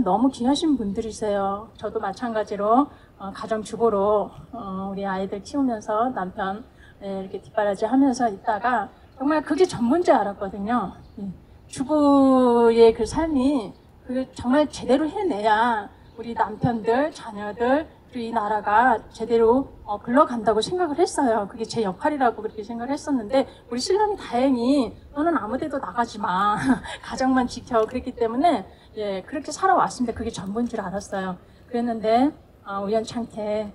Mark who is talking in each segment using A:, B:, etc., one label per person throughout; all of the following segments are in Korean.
A: 너무 귀하신 분들이세요. 저도 마찬가지로 가정주부로 우리 아이들 키우면서 남편 이렇게 뒷바라지 하면서 있다가 정말 그게 전부인 줄 알았거든요. 주부의 그 삶이 정말 제대로 해내야 우리 남편들, 자녀들, 그리고 이 나라가 제대로 굴러간다고 생각을 했어요. 그게 제 역할이라고 그렇게 생각을 했었는데 우리 신랑이 다행히 너는 아무데도 나가지 마. 가정만 지켜. 그랬기 때문에 그렇게 살아왔습니다. 그게 전부인 줄 알았어요. 그랬는데 우연찮게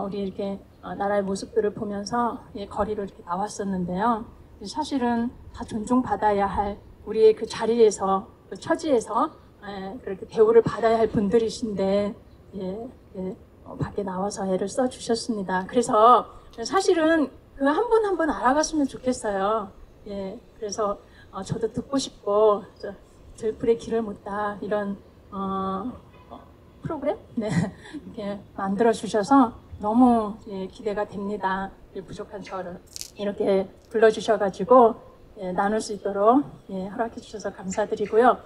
A: 우리 이렇게 나라의 모습들을 보면서 거리로 이렇게 나왔었는데요. 사실은 다 존중받아야 할 우리의 그 자리에서, 그 처지에서 그렇게 대우를 받아야 할 분들이신데 밖에 나와서 애를 써주셨습니다. 그래서 사실은 그 한 분 한 분 알아갔으면 좋겠어요. 그래서 저도 듣고 싶고 들풀의 길을 묻다 이런 프로그램 이렇게 만들어 주셔서 너무 기대가 됩니다. 부족한 저를 이렇게 불러주셔가지고 나눌 수 있도록 허락해 주셔서 감사드리고요.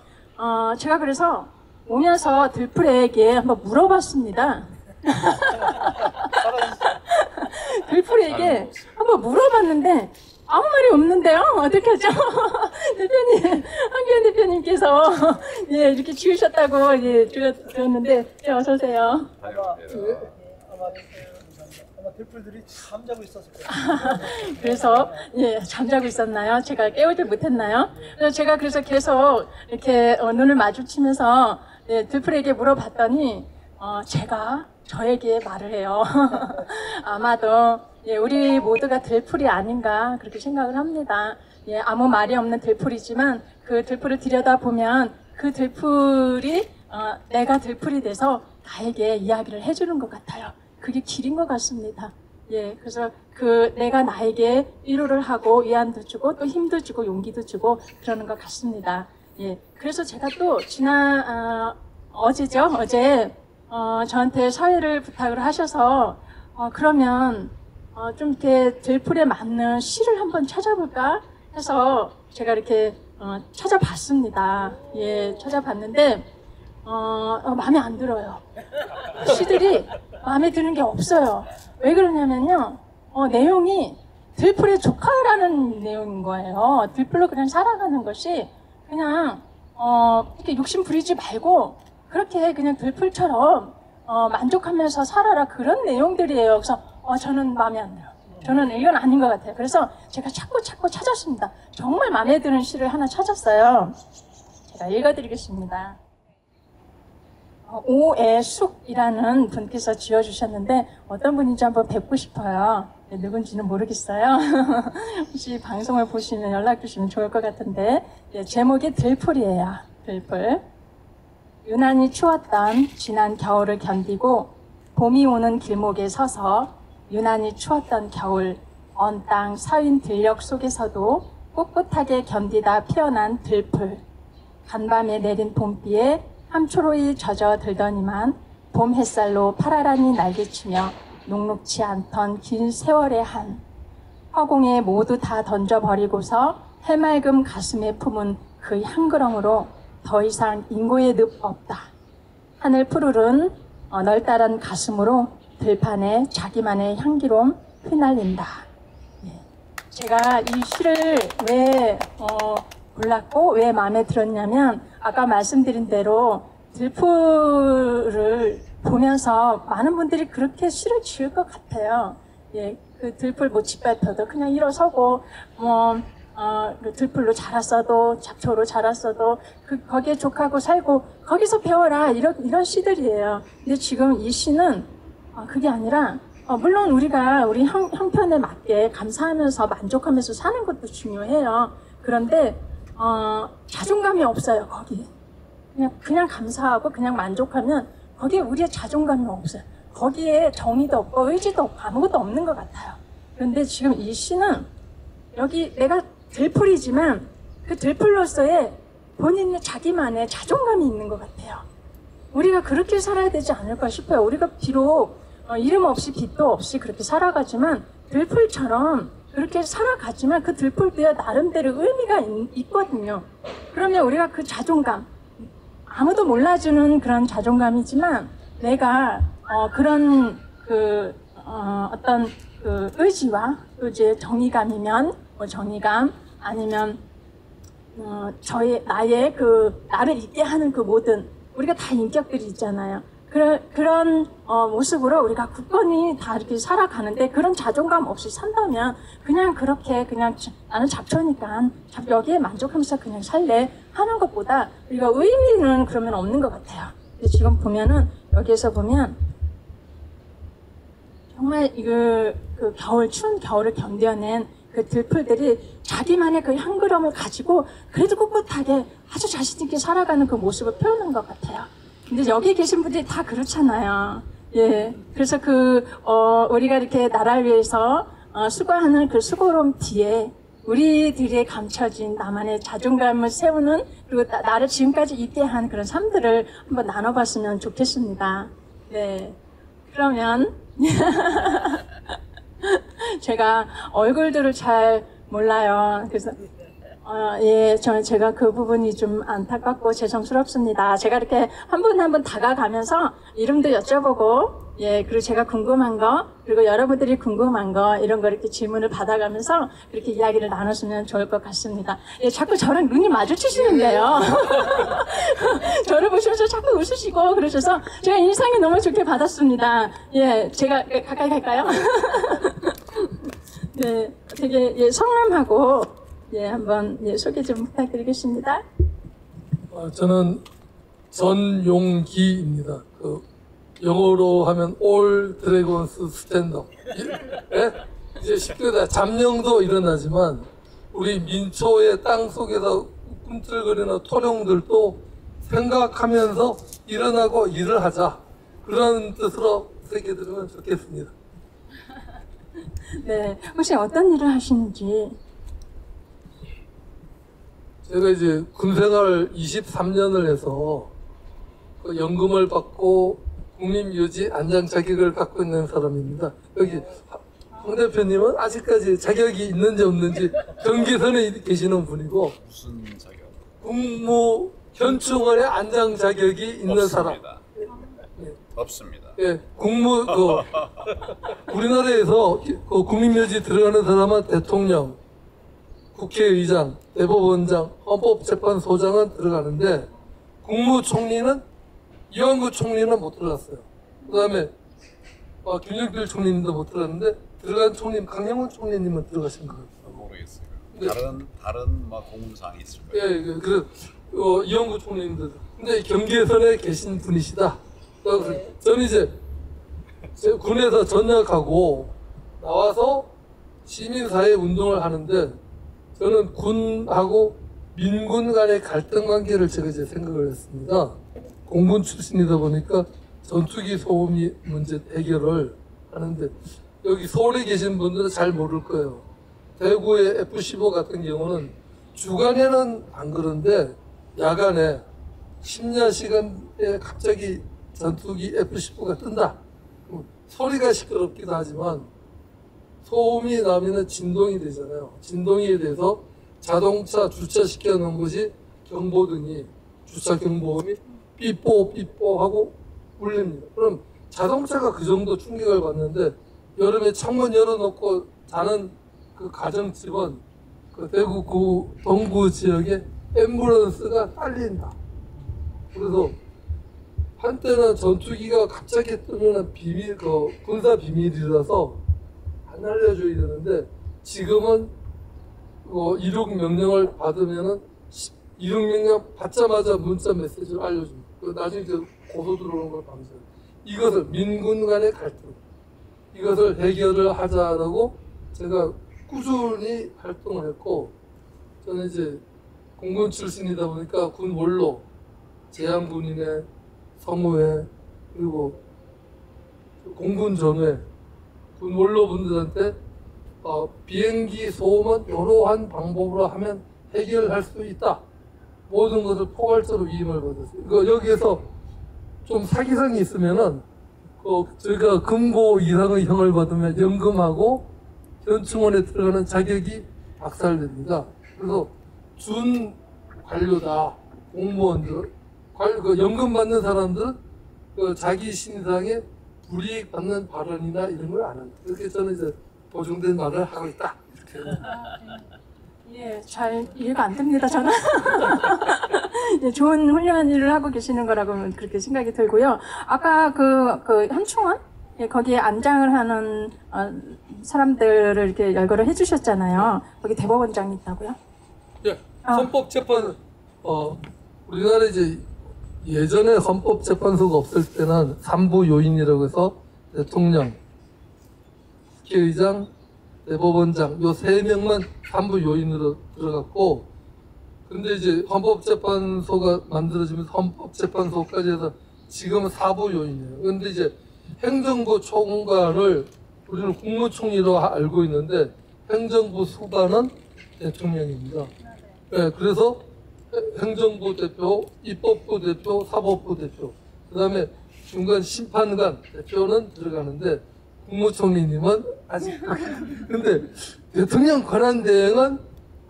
A: 제가 그래서 오면서 들풀에게 한번 물어봤습니다. 들풀에게 한번 물어봤는데 아무 말이 없는데요? 어떻게 하죠? 대표님, 한기현 대표님께서 이렇게 지으셨다고 들었는데 어서 오세요.
B: 아마 들풀들이 잠자고 있었을 거예요.
A: 그래서 잠자고 있었나요? 제가 깨우지 못했나요? 제가 그래서 계속 이렇게 눈을 마주치면서 들풀에게 물어봤더니 제가 저에게 말을 해요. 아마도 우리 모두가 들풀이 아닌가 그렇게 생각을 합니다. 아무 말이 없는 들풀이지만 그 들풀을 들여다보면 그 들풀이 내가 들풀이 돼서 나에게 이야기를 해주는 것 같아요. 그게 길인 것 같습니다. 그래서 내가 나에게 위로를 하고 위안도 주고 또 힘도 주고 용기도 주고 그러는 것 같습니다. 그래서 제가 또 어제 저한테 사회를 부탁을 하셔서 그러면 좀 이렇게 들풀에 맞는 시를 한번 찾아볼까 해서 제가 이렇게 찾아봤습니다. 찾아봤는데 마음에 안 들어요. 시들이 마음에 드는 게 없어요. 왜 그러냐면요, 내용이 들풀의 조카라는 내용인 거예요. 들풀로 그냥 살아가는 것이 그냥 이렇게 욕심 부리지 말고 그렇게 그냥 들풀처럼 만족하면서 살아라, 그런 내용들이에요. 그래서 저는 마음에 안 들어요. 저는 이건 아닌 것 같아요. 그래서 제가 자꾸 찾았습니다. 정말 마음에 드는 시를 하나 찾았어요. 제가 읽어드리겠습니다. 오애숙이라는 분께서 지어주셨는데 어떤 분인지 한번 뵙고 싶어요. 누군지는 모르겠어요. 혹시 방송을 보시면 연락 주시면 좋을 것 같은데 제목이 들풀이에요. 들풀. 유난히 추웠던 지난 겨울을 견디고 봄이 오는 길목에 서서 유난히 추웠던 겨울 언 땅 서인 들녘 속에서도 꿋꿋하게 견디다 피어난 들풀. 간밤에 내린 봄비에 함초로이 젖어들더니만 봄 햇살로 파라란히 날개치며 녹록치 않던 긴 세월의 한 허공에 모두 다 던져버리고서 해맑음 가슴에 품은 그 향그렁으로 더 이상 인고의 늪 없다. 하늘 푸르른 널따란 가슴으로 들판에 자기만의 향기로움 휘날린다. 제가 이 시를 왜 골랐고 왜 마음에 들었냐면 아까 말씀드린 대로 들풀을 보면서 많은 분들이 그렇게 시를 지을 것 같아요. 그 들풀 모치밭 펴도 그냥 일어서고 들풀로 자랐어도 잡초로 자랐어도 거기에 족하고 살고 거기서 배워라, 이런 시들이에요. 근데 지금 이 시는 그게 아니라 물론 우리가 우리 형편에 맞게 감사하면서 만족하면서 사는 것도 중요해요. 그런데 자존감이 없어요. 거기 그냥 감사하고 그냥 만족하면 거기에 우리의 자존감이 없어요. 거기에 정의도 없고 의지도 없고 아무것도 없는 것 같아요. 그런데 지금 이 시는 여기 내가 들풀이지만 그 들풀로서의 본인의 자기만의 자존감이 있는 것 같아요. 우리가 그렇게 살아야 되지 않을까 싶어요. 우리가 비록 이름 없이 빛도 없이 그렇게 살아가지만 들풀처럼 그렇게 살아가지만 그 들풀도야 나름대로 의미가 있거든요. 그러면 우리가 그 자존감, 아무도 몰라주는 그런 자존감이지만 내가 그런 어떤 그 의지와 의지의 정의감이면 뭐 정의감 아니면 나의 나를 있게 하는 그 모든 우리가 다 인격들이 있잖아요. 그런 모습으로 우리가 굳건히 다 이렇게 살아가는데 그런 자존감 없이 산다면 그냥 그렇게 나는 잡초니까 여기에 만족하면서 그냥 살래 하는 것보다 우리가 의미는 그러면 없는 것 같아요. 근데 지금 보면은 여기에서 보면 정말 추운 겨울을 견뎌낸 그 들풀들이 자기만의 그 향그럼을 가지고 그래도 꿋꿋하게 아주 자신있게 살아가는 그 모습을 표현한 것 같아요. 근데 여기 계신 분들이 다 그렇잖아요. 예. 그래서 우리가 이렇게 나라를 위해서 수고하는 그 수고로움 뒤에 우리들이 감춰진 나만의 자존감을 세우는 그리고 나를 지금까지 있게 한 그런 삶들을 한번 나눠봤으면 좋겠습니다. 네. 그러면 제가 얼굴들을 잘 몰라요. 그래서 제가 그 부분이 좀 안타깝고 죄송스럽습니다. 제가 이렇게 한 분 한 분 다가가면서 이름도 여쭤보고, 그리고 제가 궁금한 거, 그리고 여러분들이 궁금한 거, 이런 거 이렇게 질문을 받아가면서 그렇게 이야기를 나눴으면 좋을 것 같습니다. 자꾸 저랑 눈이 마주치시는데요. 저를 보시면서 자꾸 웃으시고 그러셔서 제가 인상이 너무 좋게 받았습니다. 제가 가까이 갈까요? 네, 되게 성함하고 한번 소개 좀 부탁드리겠습니다.
C: 저는 전용기입니다. 영어로 하면 All Dragons Stand Up. 이제 쉽게 잠령도 일어나지만 우리 민초의 땅 속에서 꿈틀거리는 토룡들도 생각하면서 일어나고 일을 하자. 그런 뜻으로 새겨드리면 좋겠습니다.
A: 네, 혹시 어떤 일을 하시는지?
C: 제가 이제 군생활 23년을 해서 연금을 받고 국민묘지 안장 자격을 갖고 있는 사람입니다. 여기 황 대표님은 아직까지 자격이 있는지 없는지 경계선에 계시는 분이고
D: 무슨 자격?
C: 국무 현충원의 안장 자격이 있는
D: 없습니다.
C: 사람.
D: 없습니다.
C: 우리나라에서 국민묘지 들어가는 사람은 대통령, 국회의장, 대법원장, 헌법재판소장은 들어가는데 국무총리는 이완구 총리는 못 들어갔어요. 그 다음에 김영필 총리님도 못 들어갔는데 들어간 총리 강영훈 총리님은 들어가신 거예요.
D: 모르겠어요.
C: 네.
D: 다른 공무상이 있을 거예요.
C: 그래서 이완구 총리님도 근데 경계선에 계신 분이시다. 그래서 저는 이제 군에서 전역하고 나와서 시민사회 운동을 하는데 저는 군하고 민군 간의 갈등 관계를 제가 이제 생각을 했습니다. 공군 출신이다 보니까 전투기 소음이 문제 해결을 하는데 여기 서울에 계신 분들은 잘 모를 거예요. 대구의 F-15 같은 경우는 주간에는 안 그런데 야간에 심야 시간에 갑자기 전투기 F-15가 뜬다. 소리가 시끄럽기도 하지만 소음이 나면 진동이 되잖아요. 진동에 대해서 자동차 주차시켜 놓은 것이 경보등이 주차 경보음이 삐뽀 삐뽀 하고 울립니다. 그럼 자동차가 그 정도 충격을 받는데 여름에 창문 열어놓고 자는 그 가정집은 그 대구 그 동구 지역에 앰뷸런스가 딸린다. 그래서 한때는 전투기가 갑자기 뜨면 군사 비밀이라서 안 알려줘야 되는데 지금은 이륙 명령을 받으면은 이륙 명령 받자마자 문자 메시지를 알려줍니다. 나중에 고소 들어오는 걸 방지해요. 이것을 민군 간의 갈등, 이것을 해결을 하자라고 제가 꾸준히 활동을 했고, 저는 이제 공군 출신이다 보니까 군 원로, 제향군인회, 성우회, 그리고 공군 전회, 군 원로분들한테 비행기 소음은 이러한 방법으로 하면 해결할 수 있다. 모든 것을 포괄적으로 위임을 받았어요. 여기에서 좀 사기성이 있으면은 저희가 금고 이상의 형을 받으면 연금하고 현충원에 들어가는 자격이 박살됩니다. 그래서 준 관료다, 공무원들, 그 연금 받는 사람들은 그 자기 신상에 불이익 받는 발언이나 이런 걸 안 한다. 그렇게 저는 이제 보증된 말을 하고 있다. 이렇게.
A: 예, 잘 이해가 안 됩니다, 저는. 예, 좋은 훌륭한 일을 하고 계시는 거라고 그렇게 생각이 들고요. 아까 그 현충원? 예, 거기에 안장을 하는 사람들을 이렇게 열거를 해주셨잖아요. 거기 대법원장이 있다고요?
C: 예, 헌법재판, 우리나라 이제 예전에 헌법재판소가 없을 때는 삼부 요인이라고 해서 대통령, 국회의장, 대법원장 요 세 명만 삼부 요인으로 들어갔고, 근데 이제 헌법재판소가 만들어지면서 헌법재판소까지 해서 지금은 사부 요인이에요. 근데 이제 행정부 총괄을 우리는 국무총리로 알고 있는데 행정부 수반은 대통령입니다. 네, 그래서 행정부 대표, 입법부 대표, 사법부 대표, 그 다음에 중간 심판관 대표는 들어가는데 국무총리님은 아직 근데 대통령 권한 대행은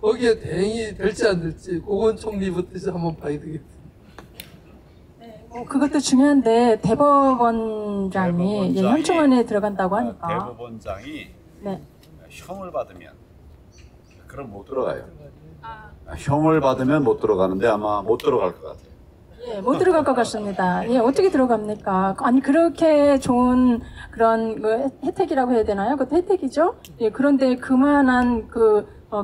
C: 거기에 대행이 될지 안 될지 그건 총리부터 이제 한번 봐야 되겠습니다.
A: 그것도 중요한데 대법원장이 예, 현충원에 들어간다고 하니까
D: 대법원장이
A: 네.
D: 형을 받으면 그럼 못 들어가요. 형을 받으면 못 들어가는데 아마 못 들어갈 것 같아요.
A: 예, 못 들어갈 것 같습니다. 예, 어떻게 들어갑니까? 아니, 그렇게 좋은 그런 그 혜택이라고 해야 되나요? 그것도 혜택이죠? 예, 그런데 그만한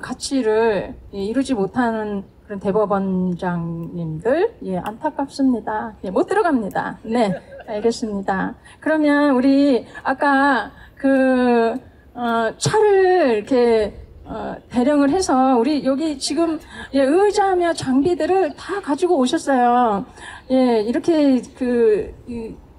A: 가치를 이루지 못하는 그런 대법원장님들, 예, 안타깝습니다. 예, 못 들어갑니다. 네, 알겠습니다. 그러면 우리 아까 차를 이렇게 대령을 해서 우리 여기 지금 예, 의자며 장비들을 다 가지고 오셨어요. 예, 이렇게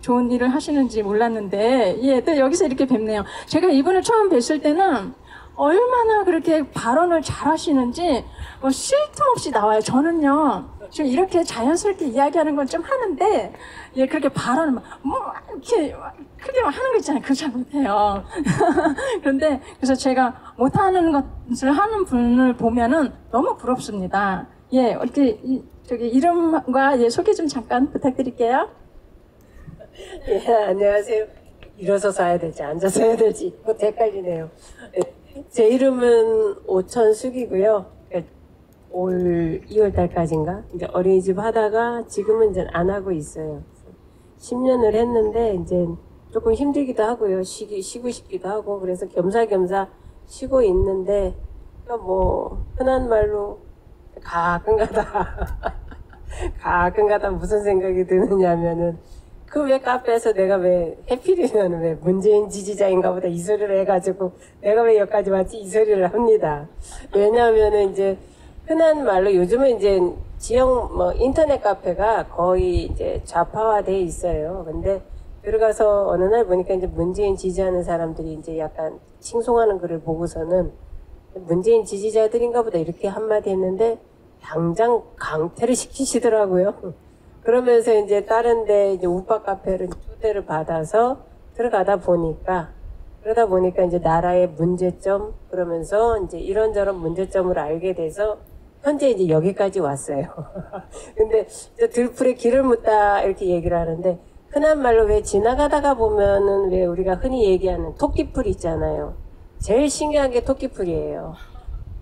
A: 좋은 일을 하시는지 몰랐는데 예, 또 여기서 이렇게 뵙네요. 제가 이분을 처음 뵀을 때는 얼마나 그렇게 발언을 잘 하시는지 쉴 틈 없이 나와요. 저는요, 지금 이렇게 자연스럽게 이야기하는 건 좀 하는데, 예, 그렇게 발언을 이렇게 크게 하는 거 있잖아요. 그거 잘 못해요. 그런데, 그래서 제가 못하는 것을 하는 분을 보면은 너무 부럽습니다. 예, 이렇게, 이름과 예, 소개 좀 잠깐 부탁드릴게요.
E: 예, 안녕하세요. 일어서서 해야 될지 앉아서 해야 될지 헷갈리네요. 제 이름은 오천숙이고요. 올 2월 달까지인가 이제 어린이집 하다가 지금은 이제 안 하고 있어요. 10년을 했는데 이제 조금 힘들기도 하고요. 쉬고 싶기도 하고 그래서 겸사겸사 쉬고 있는데 뭐 흔한 말로 가끔가다 무슨 생각이 드느냐면은 그 왜 카페에서 내가 왜 해필이면 왜 문재인 지지자인가 보다 이 소리를 해가지고 내가 왜 여기까지 왔지 이 소리를 합니다. 왜냐하면은 이제 흔한 말로 요즘은 이제 지역 인터넷 카페가 거의 이제 좌파화돼 있어요. 근데 들어가서 어느 날 보니까 이제 문재인 지지하는 사람들이 이제 약간 칭송하는 글을 보고서는 문재인 지지자들인가 보다 이렇게 한마디 했는데 당장 강퇴를 시키시더라고요. 그러면서 이제 다른 데 이제 우파 카페를 초대를 받아서 들어가다 보니까 그러다 보니까 이제 나라의 문제점 그러면서 이제 이런저런 문제점을 알게 돼서 현재 이제 여기까지 왔어요. 근데 이제 들풀에 길을 묻다 이렇게 얘기를 하는데 흔한 말로 왜 지나가다가 보면은 왜 우리가 흔히 얘기하는 토끼풀 있잖아요. 제일 신기한 게 토끼풀이에요.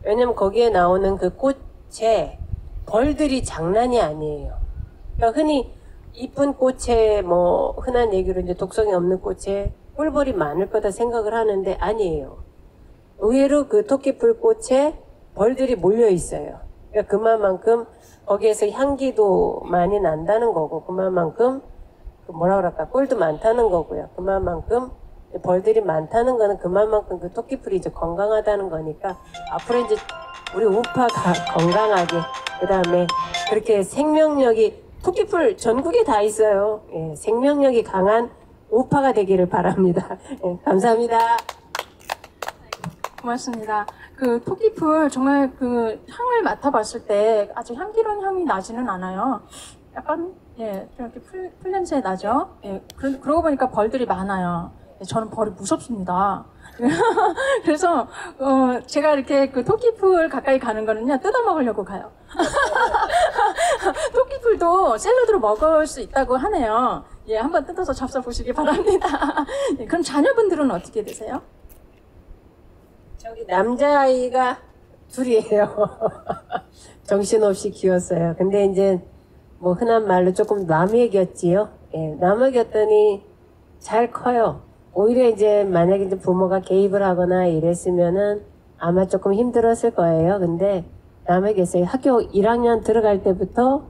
E: 왜냐면 거기에 나오는 그 꽃에 벌들이 장난이 아니에요. 그러니까 흔히 이쁜 꽃에 뭐 흔한 얘기로 이제 독성이 없는 꽃에 꿀벌이 많을 거다 생각을 하는데 아니에요. 의외로 그 토끼풀 꽃에 벌들이 몰려 있어요. 그러니까 그만큼 거기에서 향기도 많이 난다는 거고 그만큼 뭐라 그럴까 꿀도 많다는 거고요. 그만큼 벌들이 많다는 거는 그만큼 그 토끼풀이 이제 건강하다는 거니까 앞으로 이제 우리 우파가 건강하게 그 다음에 그렇게 생명력이 토끼풀 전국에 다 있어요. 예, 생명력이 강한 우파가 되기를 바랍니다. 예, 감사합니다.
A: 고맙습니다. 그 토끼풀 정말 그 향을 맡아봤을 때 아주 향기로운 향이 나지는 않아요. 약간 예 이렇게 풀 냄새 나죠. 예 그러고 보니까 벌들이 많아요. 예, 저는 벌이 무섭습니다. 그래서 제가 이렇게 그 토끼풀 가까이 가는 거는요 뜯어 먹으려고 가요. 토끼풀 굴도 샐러드로 먹을 수 있다고 하네요. 예, 한번 뜯어서 접사 보시기 바랍니다. 예, 그럼 자녀분들은 어떻게 되세요?
E: 저기 남자아이가 둘이에요. 정신없이 키웠어요. 근데 이제 뭐 흔한 말로 조금 나무에겼지요. 예, 나무에겼더니 잘 커요. 오히려 이제 만약에 이제 부모가 개입을 하거나 이랬으면은 아마 조금 힘들었을 거예요. 근데 나무에겼어요. 학교 1학년 들어갈 때부터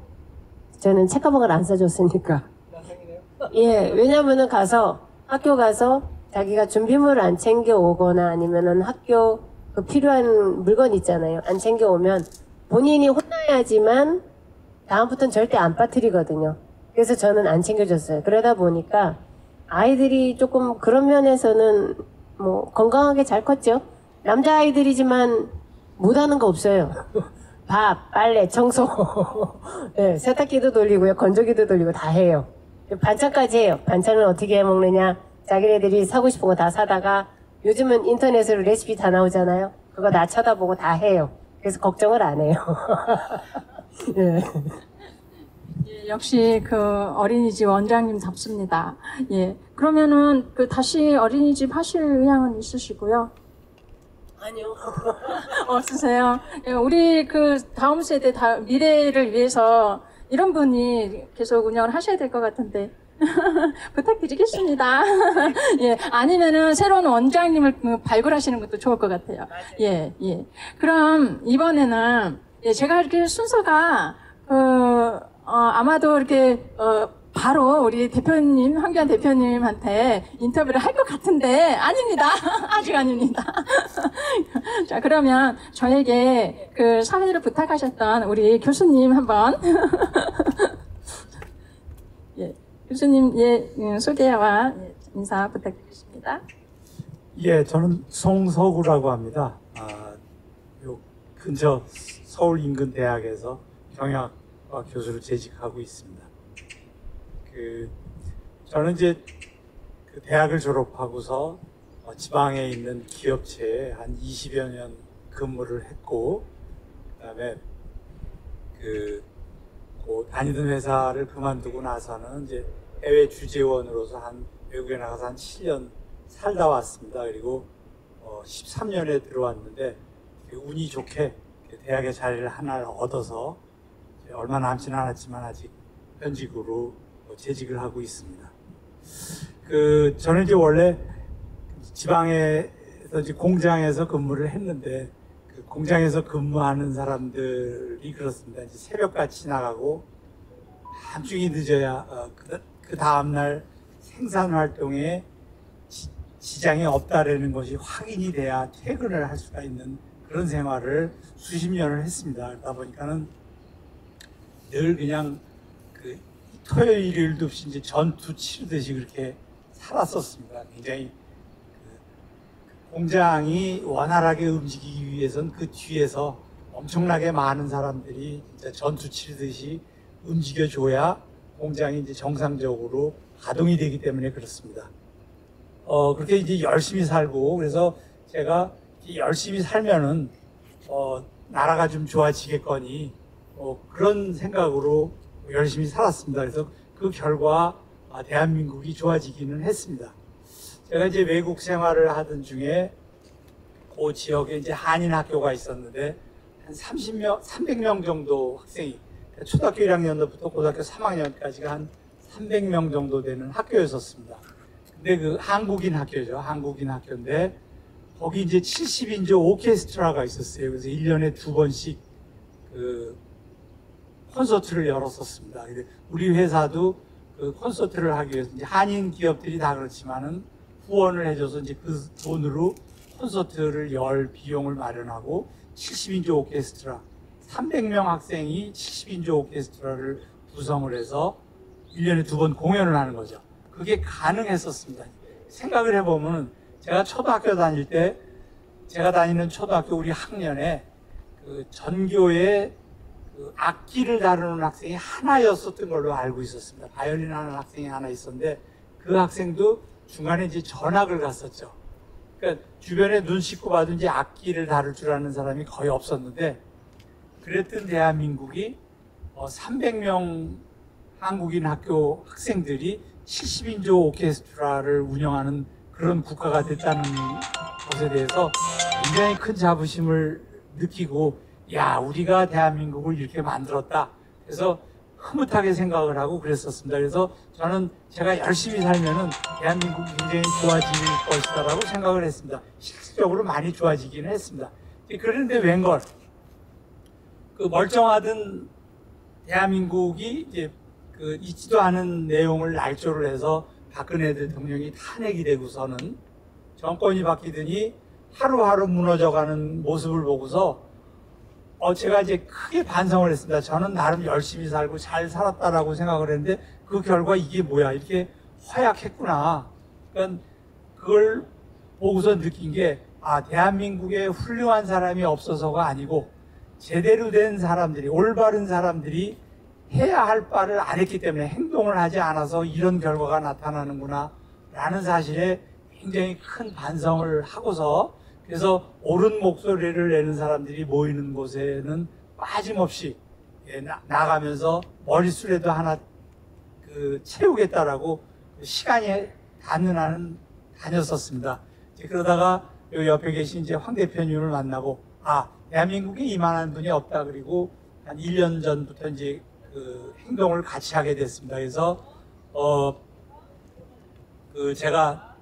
E: 저는 책가방을 안 사줬으니까. 예, 왜냐면은 학교 가서 자기가 준비물을 안 챙겨 오거나 아니면은 학교 그 필요한 물건 있잖아요. 안 챙겨 오면 본인이 혼나야지만 다음부터는 절대 안 빠뜨리거든요. 그래서 저는 안 챙겨줬어요. 그러다 보니까 아이들이 조금 그런 면에서는 뭐 건강하게 잘 컸죠. 남자아이들이지만 못하는 거 없어요. 밥, 빨래, 청소, 네, 세탁기도 돌리고요. 건조기도 돌리고 다 해요. 반찬까지 해요. 반찬은 어떻게 해 먹느냐. 자기네들이 사고 싶은 거 다 사다가 요즘은 인터넷으로 레시피 다 나오잖아요. 그거 다 쳐다보고 다 해요. 그래서 걱정을 안 해요. 네.
A: 예, 역시 그 어린이집 원장님답습니다. 예, 그러면은 그 다시 어린이집 하실 의향은 있으시고요?
E: 아니요.
A: 없으세요? 예, 우리 그 다음 세대 미래를 위해서 이런 분이 계속 운영을 하셔야 될 것 같은데 부탁드리겠습니다. 예, 아니면은 새로운 원장님을 발굴하시는 것도 좋을 것 같아요. 예, 예. 그럼 이번에는 예, 제가 이렇게 순서가 아마도 이렇게 바로 우리 대표님, 황교안 대표님한테 인터뷰를 할 것 같은데 아닙니다. 아직 아닙니다. 자, 그러면 저에게 그 사회를 부탁하셨던 우리 교수님 한번 예, 교수님 소개와 인사 부탁드리겠습니다.
B: 예, 저는 송서구라고 합니다. 요 근처 서울 인근 대학에서 경영학과 교수로 재직하고 있습니다. 저는 이제 그 대학을 졸업하고서 지방에 있는 기업체에 한 20여 년 근무를 했고, 그다음에 다니던 회사를 그만두고 나서는 이제 해외 주재원으로서 외국에 나가서 한 7년 살다 왔습니다. 그리고 13년에 들어왔는데 운이 좋게 대학의 자리를 하나 얻어서 얼마 남지는 않았지만 아직 현직으로 재직을 하고 있습니다. 저는 이제 원래 지방에서 이제 공장에서 근무를 했는데 그 공장에서 근무하는 사람들이 그렇습니다. 이제 새벽같이 나가고 한중이 늦어야 그 다음날 생산 활동에 지장이 없다라는 것이 확인이 돼야 퇴근을 할 수가 있는 그런 생활을 수십 년을 했습니다. 그러다 보니까는 늘 그냥 토요일 일도 없이 이제 전투 치르듯이 그렇게 살았었습니다. 굉장히 공장이 원활하게 움직이기 위해서는 그 뒤에서 엄청나게 많은 사람들이 진짜 전투 치르듯이 움직여줘야 공장이 이제 정상적으로 가동이 되기 때문에 그렇습니다. 그렇게 이제 열심히 살고, 그래서 제가 열심히 살면은 나라가 좀 좋아지겠거니 그런 생각으로 열심히 살았습니다. 그래서 그 결과 대한민국이 좋아지기는 했습니다. 제가 이제 외국 생활을 하던 중에 그 지역에 이제 한인 학교가 있었는데 한 300명 정도 학생이, 초등학교 1학년부터 고등학교 3학년까지가 한 300명 정도 되는 학교였었습니다. 근데 그 한국인 학교죠. 한국인 학교인데 거기 이제 70인조 오케스트라가 있었어요. 그래서 1년에 2번씩 콘서트를 열었었습니다. 근데 우리 회사도 그 콘서트를 하기 위해서 이제 한인 기업들이 다 그렇지만은 후원을 해줘서 이제 그 돈으로 콘서트를 열 비용을 마련하고 70인조 오케스트라 300명 학생이 70인조 오케스트라를 구성을 해서 1년에 2번 공연을 하는 거죠. 그게 가능했었습니다. 생각을 해보면 제가 초등학교 다닐 때 제가 다니는 초등학교 우리 학년에 그 전교에 악기를 다루는 학생이 하나였었던 걸로 알고 있었습니다. 바이올린 하는 학생이 하나 있었는데 그 학생도 중간에 이제 전학을 갔었죠. 그러니까 주변에 눈 씻고 봐도 이제 악기를 다룰 줄 아는 사람이 거의 없었는데 그랬던 대한민국이 300명 한국인 학교 학생들이 70인조 오케스트라를 운영하는 그런 국가가 됐다는 것에 대해서 굉장히 큰 자부심을 느끼고, 야, 우리가 대한민국을 이렇게 만들었다. 그래서 흐뭇하게 생각을 하고 그랬었습니다. 그래서 저는 제가 열심히 살면은 대한민국이 굉장히 좋아질 것이다라고 생각을 했습니다. 실질적으로 많이 좋아지기는 했습니다. 그런데 웬걸, 그 멀쩡하던 대한민국이 이제 그 있지도 않은 내용을 날조를 해서 박근혜 대통령이 탄핵이 되고서는 정권이 바뀌더니 하루하루 무너져가는 모습을 보고서 제가 이제 크게 반성을 했습니다. 저는 나름 열심히 살고 잘 살았다라고 생각을 했는데 그 결과 이게 뭐야, 이렇게 허약했구나. 그러니까 그걸 보고서 느낀 게, 대한민국에 훌륭한 사람이 없어서가 아니고 제대로 된 사람들이, 올바른 사람들이 해야 할 바를 안 했기 때문에, 행동을 하지 않아서 이런 결과가 나타나는구나 라는 사실에 굉장히 큰 반성을 하고서, 그래서 옳은 목소리를 내는 사람들이 모이는 곳에는 빠짐없이 나가면서 머릿수레도 하나 채우겠다라고 시간이 닿는 한은 다녔었습니다. 그러다가 옆에 계신 이제 황 대표님을 만나고, 대한민국에 이만한 분이 없다. 그리고 한 1년 전부터 이제 그 행동을 같이 하게 됐습니다. 그래서 제가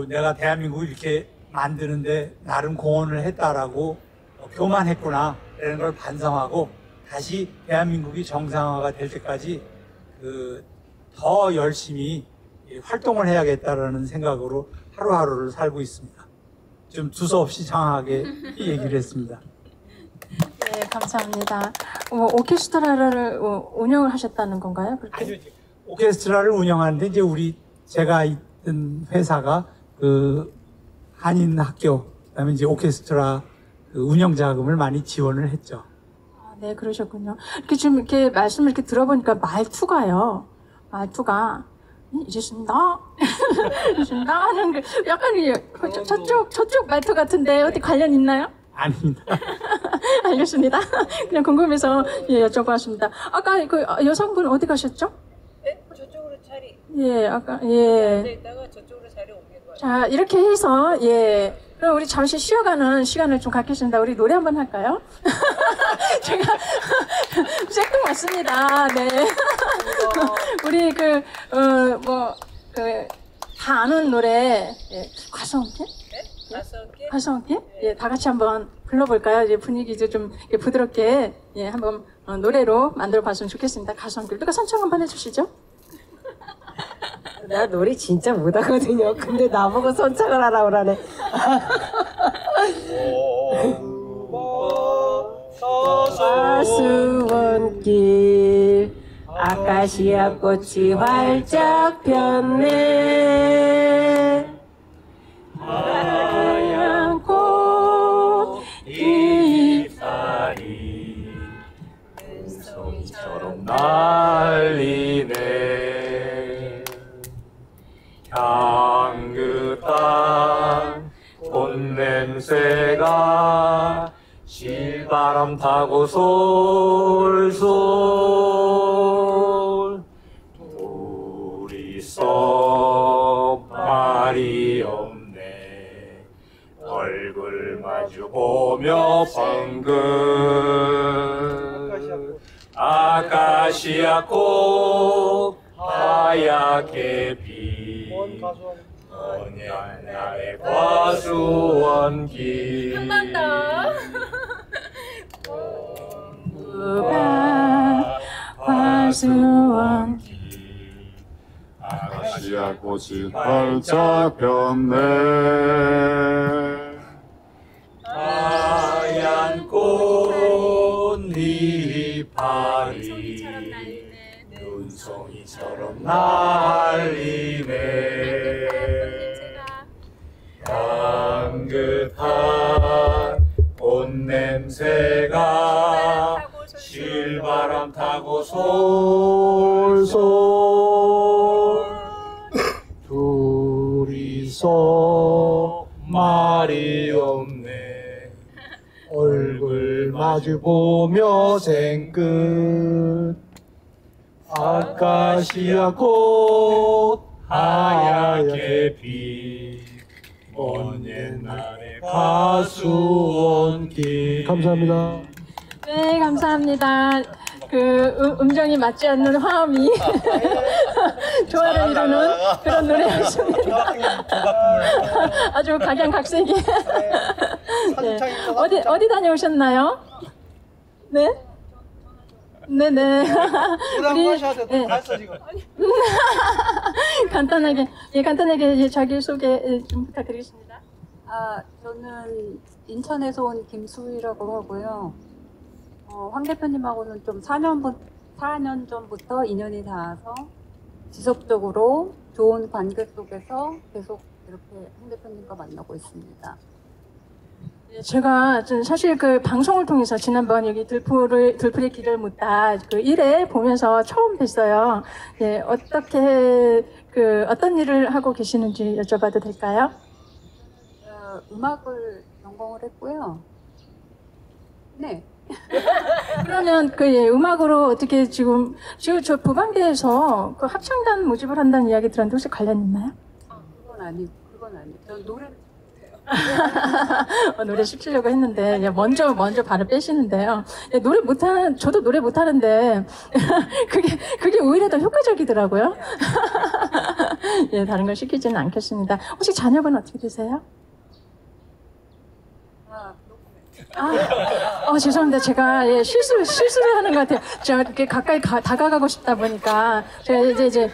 B: 내가 대한민국을 이렇게 만드는데 나름 공헌을 했다라고 교만했구나 라는 걸 반성하고, 다시 대한민국이 정상화가 될 때까지 더 열심히 활동을 해야겠다라는 생각으로 하루하루를 살고 있습니다. 좀 두서없이 장하게 얘기를 했습니다.
A: 네, 감사합니다. 오케스트라를 운영을 하셨다는 건가요? 그렇게?
B: 아주 오케스트라를 운영하는데 이제 제가 있던 회사가 한인학교, 그다음에 이제 오케스트라 운영 자금을 많이 지원을 했죠.
A: 네, 그러셨군요. 이렇게 지금 이렇게 말씀을 이렇게 들어보니까 말투가 이랬습니다. 이랬습니다 하는 게 약간 저쪽 말투 같은데 어디 관련 있나요?
B: 아닙니다.
A: 알겠습니다. 그냥 궁금해서 여쭤봤습니다. 아까 그 여성분 어디 가셨죠?
F: 네? 저쪽으로 자리.
A: 아까
F: 앉아있다가 저쪽으로 자리 옮긴 거예요.
A: 자, 이렇게 해서 그럼 우리 잠시 쉬어가는 시간을 좀 갖겠습니다. 우리 노래 한번 할까요? 제가 쌩뚱 맞습니다. 네. 우리 다 아는 노래, 가수 함께?
F: 네? 가수께?
A: 가수 함께? 다 같이 한번 불러볼까요? 이제 분위기 좀 부드럽게 한번 노래로 만들어봤으면 좋겠습니다. 가수 함께. 누가 선창 한번 해주시죠?
E: 나 노래 진짜 못하거든요. 근데 나보고 선창을 하라고 그러네. 화수원길 아카시아 꽃이 활짝 폈네. 하얀 꽃 잎사리
G: 은송이처럼 날리네. 향긋한 꽃냄새가 실바람 타고 솔솔. 둘이서 말이 없네. 얼굴 마주 보며 방긋. 아카시아 꽃 하얗게 핀 먼 옛날의 과수원길.
F: 한 번 더.
A: 화수원길.
G: 아카시아 꽃이 활짝 폈네.
B: 하얀 꽃잎알이 눈송이처럼 날리네. 향긋한 꽃냄새가 실바람 타고 솔솔. 둘이서 말이 없네. 얼굴 마주 보며 생끝.
G: 아카시아 꽃 하얗게 피 먼 옛날에 가수원길.
C: 감사합니다.
A: 네, 감사합니다. 그 음정이 맞지 않는 화음이 조화를 이루는 그런 노래였습니다. 아주 각양각색이. 네. 어디 다녀오셨나요? 네? 네네. 우리 간단하게 자기 소개 좀 부탁드리겠습니다.
H: 저는 인천에서 온 김수희라고 하고요. 황 대표님하고는 좀 4년 전부터 인연이 닿아서 지속적으로 좋은 관계 속에서 계속 이렇게 황 대표님과 만나고 있습니다.
A: 제가 사실 그 방송을 통해서 지난번 여기 들풀의 길을 묻다 그 1회 보면서 처음 뵀어요. 네, 어떻게 어떤 일을 하고 계시는지 여쭤봐도 될까요?
H: 음악을 전공을 했고요. 네.
A: 그러면 음악으로 어떻게 지금 저 부방대에서 그 합창단 모집을 한다는 이야기 들었는데 혹시 관련 있나요?
H: 그건 아니고. 전 노래를
A: 노래 시키려고 했는데 먼저 발을 빼시는데요. 저도 노래 못하는데 그게 오히려 더 효과적이더라고요. 예, 다른 걸 시키지는 않겠습니다. 혹시 자녀분 어떻게 되세요? 죄송합니다. 제가 실수를 하는 것 같아요. 제가 이렇게 가까이 다가가고 싶다 보니까 제가 이제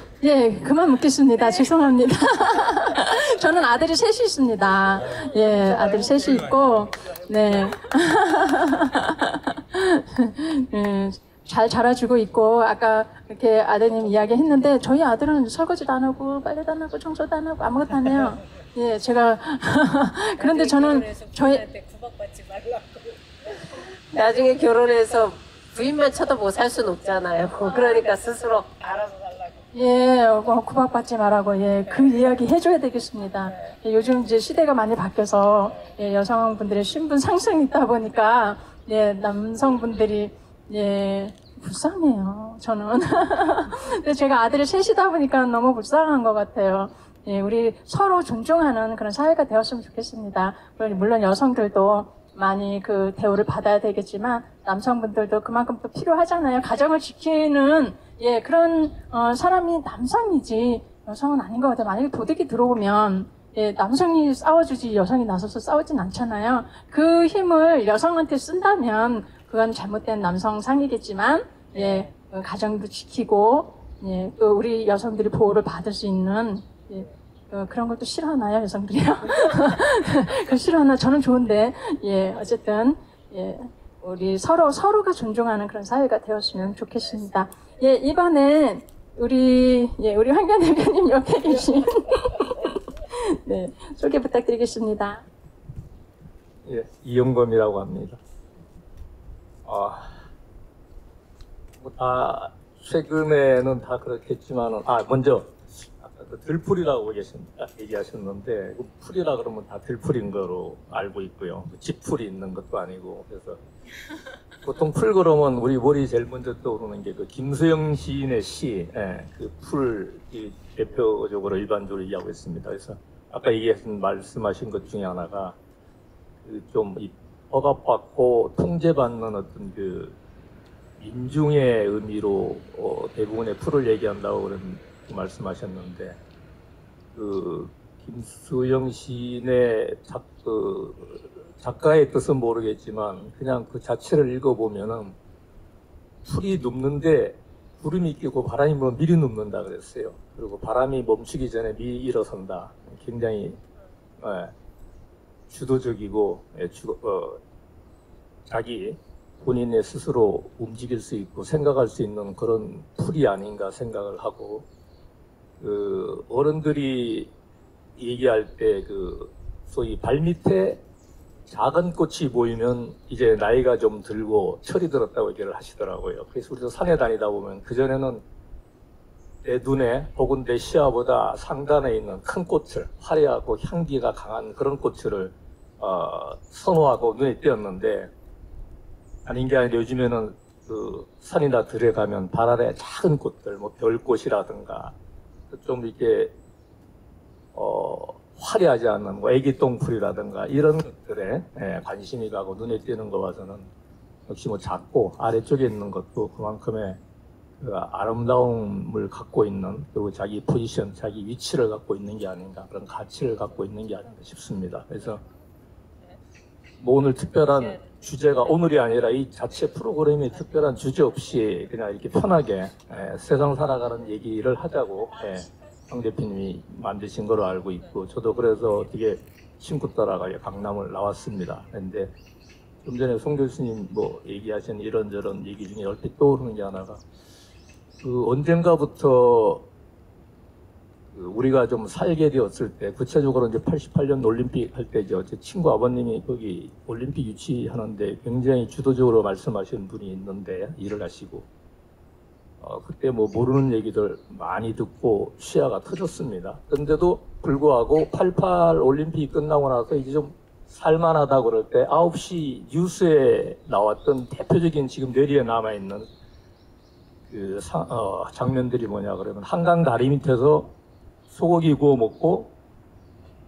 A: 그만 묻겠습니다. 죄송합니다. 저는 아들이 셋이 있습니다. 예, 아들이 셋이 있고, 네. 네, 잘 자라주고 있고, 아까 이렇게 아드님 이야기했는데, 저희 아들은 설거지도 안 하고, 빨래도 안 하고, 청소도 안 하고, 아무것도 안 해요. 예, 제가, 그런데 저는,
F: 구박받지 말라고.
E: 나중에 결혼해서 부인만 쳐다보고 살 수는 없잖아요. 그러니까 스스로
F: 알아서 달라고.
A: 예, 구박받지 말라고, 그 이야기 해줘야 되겠습니다. 요즘 이제 시대가 많이 바뀌어서, 여성분들의 신분 상승이 있다 보니까, 남성분들이, 불쌍해요, 저는. 근데 제가 아들이 셋이다 보니까 너무 불쌍한 것 같아요. 우리 서로 존중하는 그런 사회가 되었으면 좋겠습니다. 물론 여성들도 많이 그 대우를 받아야 되겠지만 남성분들도 그만큼 또 필요하잖아요. 가정을 지키는 그런 사람이 남성이지 여성은 아닌 것 같아요. 만약에 도둑이 들어오면 남성이 싸워주지 여성이 나서서 싸우진 않잖아요. 그 힘을 여성한테 쓴다면 그건 잘못된 남성상이겠지만 가정도 지키고 또 우리 여성들이 보호를 받을 수 있는 그런 걸 또 싫어하나요, 여성들이요? 그 싫어하나? 저는 좋은데, 어쨌든, 우리 서로가 존중하는 그런 사회가 되었으면 좋겠습니다. 이번에, 우리 황교안 대표님 옆에 계신, 네, 소개 부탁드리겠습니다.
I: 이영검이라고 합니다. 최근에는 다 그렇겠지만은, 먼저, 들풀이라고 얘기하셨는데 그 풀이라 그러면 다 들풀인 거로 알고 있고요. 지풀이 있는 것도 아니고 그래서 보통 풀 그러면 우리 머리 제일 먼저 떠오르는 게 그 김수영 시인의 시, 그 풀이 대표적으로 일반적으로 이해하고 있습니다. 그래서 아까 말씀하신 것 중에 하나가 좀 억압받고 통제받는 어떤 그 민중의 의미로 대부분의 풀을 얘기한다고 그런. 말씀하셨는데 그 김수영 시인의 작가의 뜻은 모르겠지만 그냥 그 자체를 읽어보면은 풀이 눕는데 구름이 끼고 바람이 불면 미리 눕는다 그랬어요. 그리고 바람이 멈추기 전에 미리 일어선다. 굉장히 주도적이고 자기 본인의 스스로 움직일 수 있고 생각할 수 있는 그런 풀이 아닌가 생각을 하고 어른들이 얘기할 때 소위 발밑에 작은 꽃이 보이면 이제 나이가 좀 들고 철이 들었다고 얘기를 하시더라고요. 그래서 우리도 산에 다니다 보면 그전에는 내 눈에 혹은 내 시야보다 상단에 있는 큰 꽃을 화려하고 향기가 강한 그런 꽃을 선호하고 눈에 띄었는데 아닌 게 아니라 요즘에는 그 산이나 들에 가면 발 아래 작은 꽃들, 뭐 별꽃이라든가 좀 이렇게 화려하지 않는 뭐 애기 똥풀이라든가 이런 것들에 관심이 가고 눈에 띄는 거 봐서는 역시 뭐 작고 아래쪽에 있는 것도 그만큼의 그 아름다움을 갖고 있는, 그리고 자기 포지션, 자기 위치를 갖고 있는 게 아닌가, 그런 가치를 갖고 있는 게 아닌가 싶습니다. 그래서 뭐 오늘 특별한 주제가, 오늘이 아니라 이 자체 프로그램이 특별한 주제 없이 그냥 이렇게 편하게 세상 살아가는 얘기를 하자고 황 대표님이 만드신 걸로 알고 있고, 저도 그래서 되게 친구 따라가 강남을 나왔습니다. 그런데 좀 전에 송 교수님 뭐 얘기하신 이런저런 얘기 중에 얼핏 떠오르는 게 하나가, 그 언젠가부터 우리가 좀 살게 되었을 때, 구체적으로 이제 88년 올림픽 할 때죠. 제 친구 아버님이 거기 올림픽 유치하는데 굉장히 주도적으로 말씀하시는 분이 있는데, 일을 하시고, 그때 뭐 모르는 얘기들 많이 듣고 시야가 터졌습니다. 그런데도 불구하고 88 올림픽 끝나고 나서 이제 좀 살만하다 그럴 때 9시 뉴스에 나왔던 대표적인 지금 뇌리에 남아있는 그 장면들이 뭐냐 그러면, 한강 다리 밑에서 소고기 구워 먹고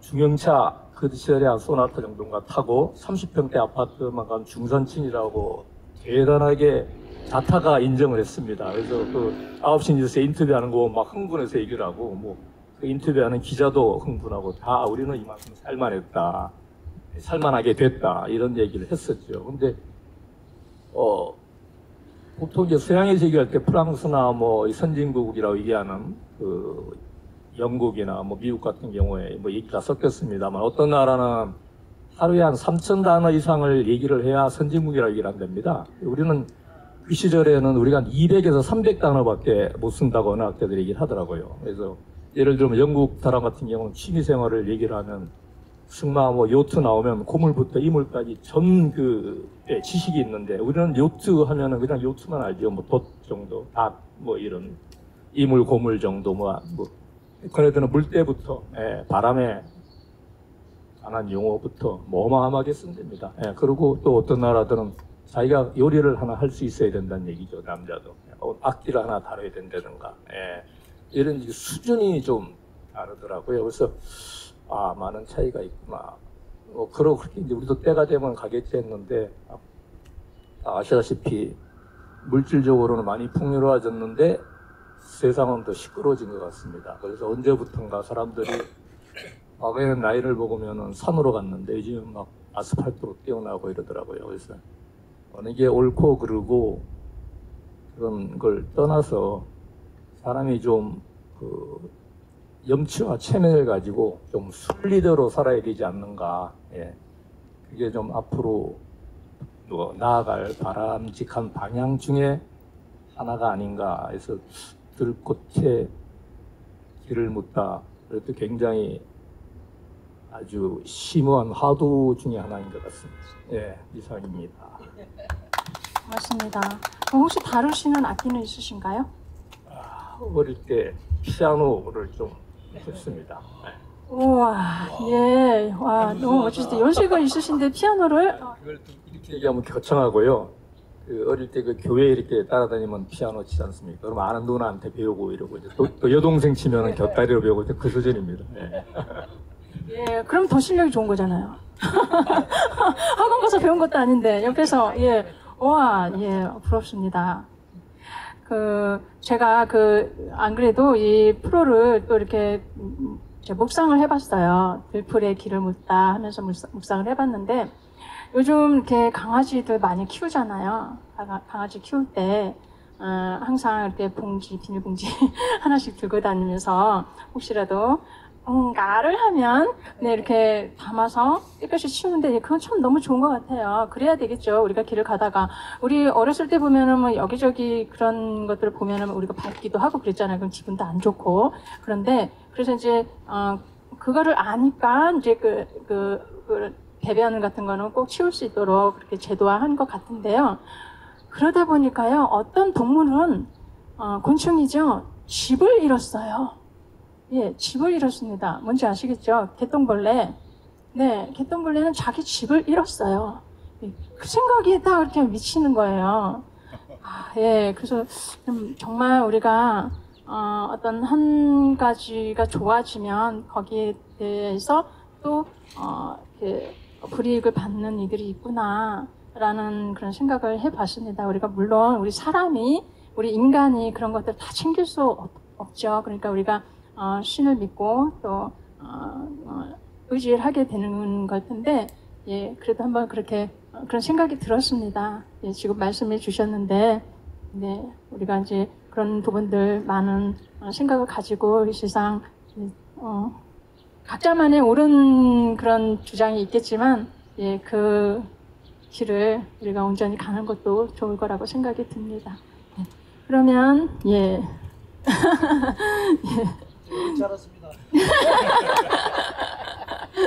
I: 중형차, 그 시절에 한 소나타 정도인가 타고 30평대 아파트만 간 중산층이라고 대단하게 자타가 인정을 했습니다. 그래서 그 9시 뉴스에 인터뷰하는 거 막 흥분해서 얘기를 하고, 뭐 그 인터뷰하는 기자도 흥분하고, 다 우리는 이만큼 살만했다, 살만하게 됐다, 이런 얘기를 했었죠. 근데 보통 이제 서양에서 얘기할 때 프랑스나 뭐 선진국이라고 얘기하는 그 영국이나 뭐 미국 같은 경우에 뭐 얘기가 섞였습니다만, 어떤 나라는 하루에 한 3,000단어 이상을 얘기를 해야 선진국이라고 얘기를 한답니다. 우리는 그 시절에는 우리가 한 200에서 300단어밖에 못 쓴다고 어느 학자들이 얘기를 하더라고요. 그래서 예를 들면 영국 사람 같은 경우는 취미생활을 얘기를 하면, 승마 뭐 요트 나오면 고물부터 이물까지 전 그 지식이 있는데, 우리는 요트 하면은 그냥 요트만 알죠. 뭐 돛 정도, 닭 뭐 이런 이물 고물 정도, 뭐 그네들은 물때부터 바람에 관한 용어부터 뭐 어마어마하게 쓴답니다. 그리고 또 어떤 나라들은 자기가 요리를 하나 할 수 있어야 된다는 얘기죠. 남자도 악기를 하나 다뤄야 된다든가, 이런 수준이 좀 다르더라고요. 그래서 많은 차이가 있구나. 그렇게 이제 우리도 때가 되면 가겠지 했는데, 아시다시피 물질적으로는 많이 풍요로워졌는데 세상은 더 시끄러워진 것 같습니다. 그래서 언제부턴가 사람들이 과거에는 나이를 먹으면 산으로 갔는데 요즘 막 아스팔트로 뛰어나고 이러더라고요. 그래서 어느 게 옳고 그르고 그런 걸 떠나서 사람이 좀 염치와 체면을 가지고 좀 순리대로 살아야 되지 않는가. 그게 좀 앞으로 나아갈 바람직한 방향 중에 하나가 아닌가 해서, 들꽃에 길을 묻다, 그래도 굉장히 아주 심오한 화두 중에 하나인 것 같습니다. 이상입니다.
A: 고맙습니다. 그럼 혹시 다루시는 악기는 있으신가요?
I: 어릴 때 피아노를 좀 했습니다.
A: 우와, 예, 와, 너무 멋지시다. 연식은 있으신데 피아노를?
I: 그걸 이렇게 얘기하면 거창하고요. 어릴 때 그 교회 이렇게 따라다니면 피아노 치지 않습니까? 그럼 아는 누나한테 배우고 이러고, 이제 또 여동생 치면은 곁다리로 배우고, 그 수준입니다.
A: 예, 그럼 더 실력이 좋은 거잖아요. 학원 가서 배운 것도 아닌데 옆에서, 와, 부럽습니다. 제가 안 그래도 이 프로를 또 이렇게 묵상을 해봤어요. 들풀에 길을 묻다 하면서 묵상을 해봤는데, 요즘 이렇게 강아지들 많이 키우잖아요. 강아지 키울 때 항상 이렇게 비닐봉지 하나씩 들고 다니면서 혹시라도 응가를 하면 이렇게 담아서 깨끗이 치우는데, 그건 참 너무 좋은 것 같아요. 그래야 되겠죠. 우리가 길을 가다가 우리 어렸을 때 보면은 뭐 여기저기 그런 것들을 보면은 우리가 밟기도 하고 그랬잖아요. 그럼 기분도 안 좋고. 그런데 그래서 이제 그거를 아니까 이제 그 배변 같은 거는 꼭 치울 수 있도록 그렇게 제도화한 것 같은데요. 그러다 보니까요, 어떤 동물은 곤충이죠. 집을 잃었어요. 집을 잃었습니다. 뭔지 아시겠죠? 개똥벌레. 네, 개똥벌레는 자기 집을 잃었어요. 그 생각이 딱 이렇게 미치는 거예요. 예, 그래서 정말 우리가 어떤 한 가지가 좋아지면 거기에 대해서 또 이렇게 불이익을 받는 이들이 있구나라는 그런 생각을 해봤습니다. 우리가 물론 우리 인간이 그런 것들 다 챙길 수 없죠. 그러니까 우리가 신을 믿고 또 의지를 하게 되는 걸 텐데, 예, 그래도 한번 그렇게 그런 생각이 들었습니다. 예, 지금 말씀해 주셨는데, 네, 우리가 이제 그런 부분들 많은 생각을 가지고 이 세상 각자만의 옳은 그런 주장이 있겠지만, 예, 그 길을 우리가 온전히 가는 것도 좋을 거라고 생각이 듭니다. 네, 그러면 예.
G: 잘했습니다.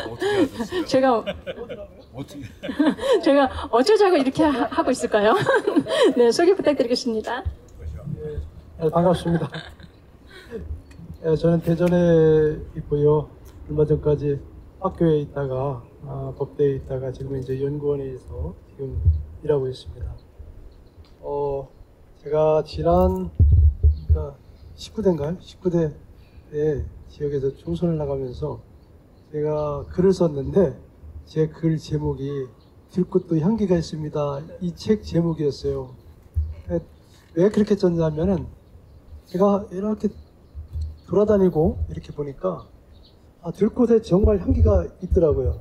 D: 어떻게 하셨어요?
A: 제가 어쩌자고 이렇게 하고 있을까요? 네, 소개 부탁드리겠습니다.
J: 네, 반갑습니다. 네, 저는 대전에 있고요. 얼마 전까지 학교에 있다가 법대에 있다가 지금 이제 연구원에서 지금 일하고 있습니다. 제가 지난 19대인가요? 19대 때 지역에서 총선을 나가면서 제가 글을 썼는데 제 글 제목이 들꽃도 향기가 있습니다. 이 책 제목이었어요. 왜 그렇게 썼냐면은 제가 이렇게 돌아다니고 이렇게 보니까 들꽃에 정말 향기가 있더라고요.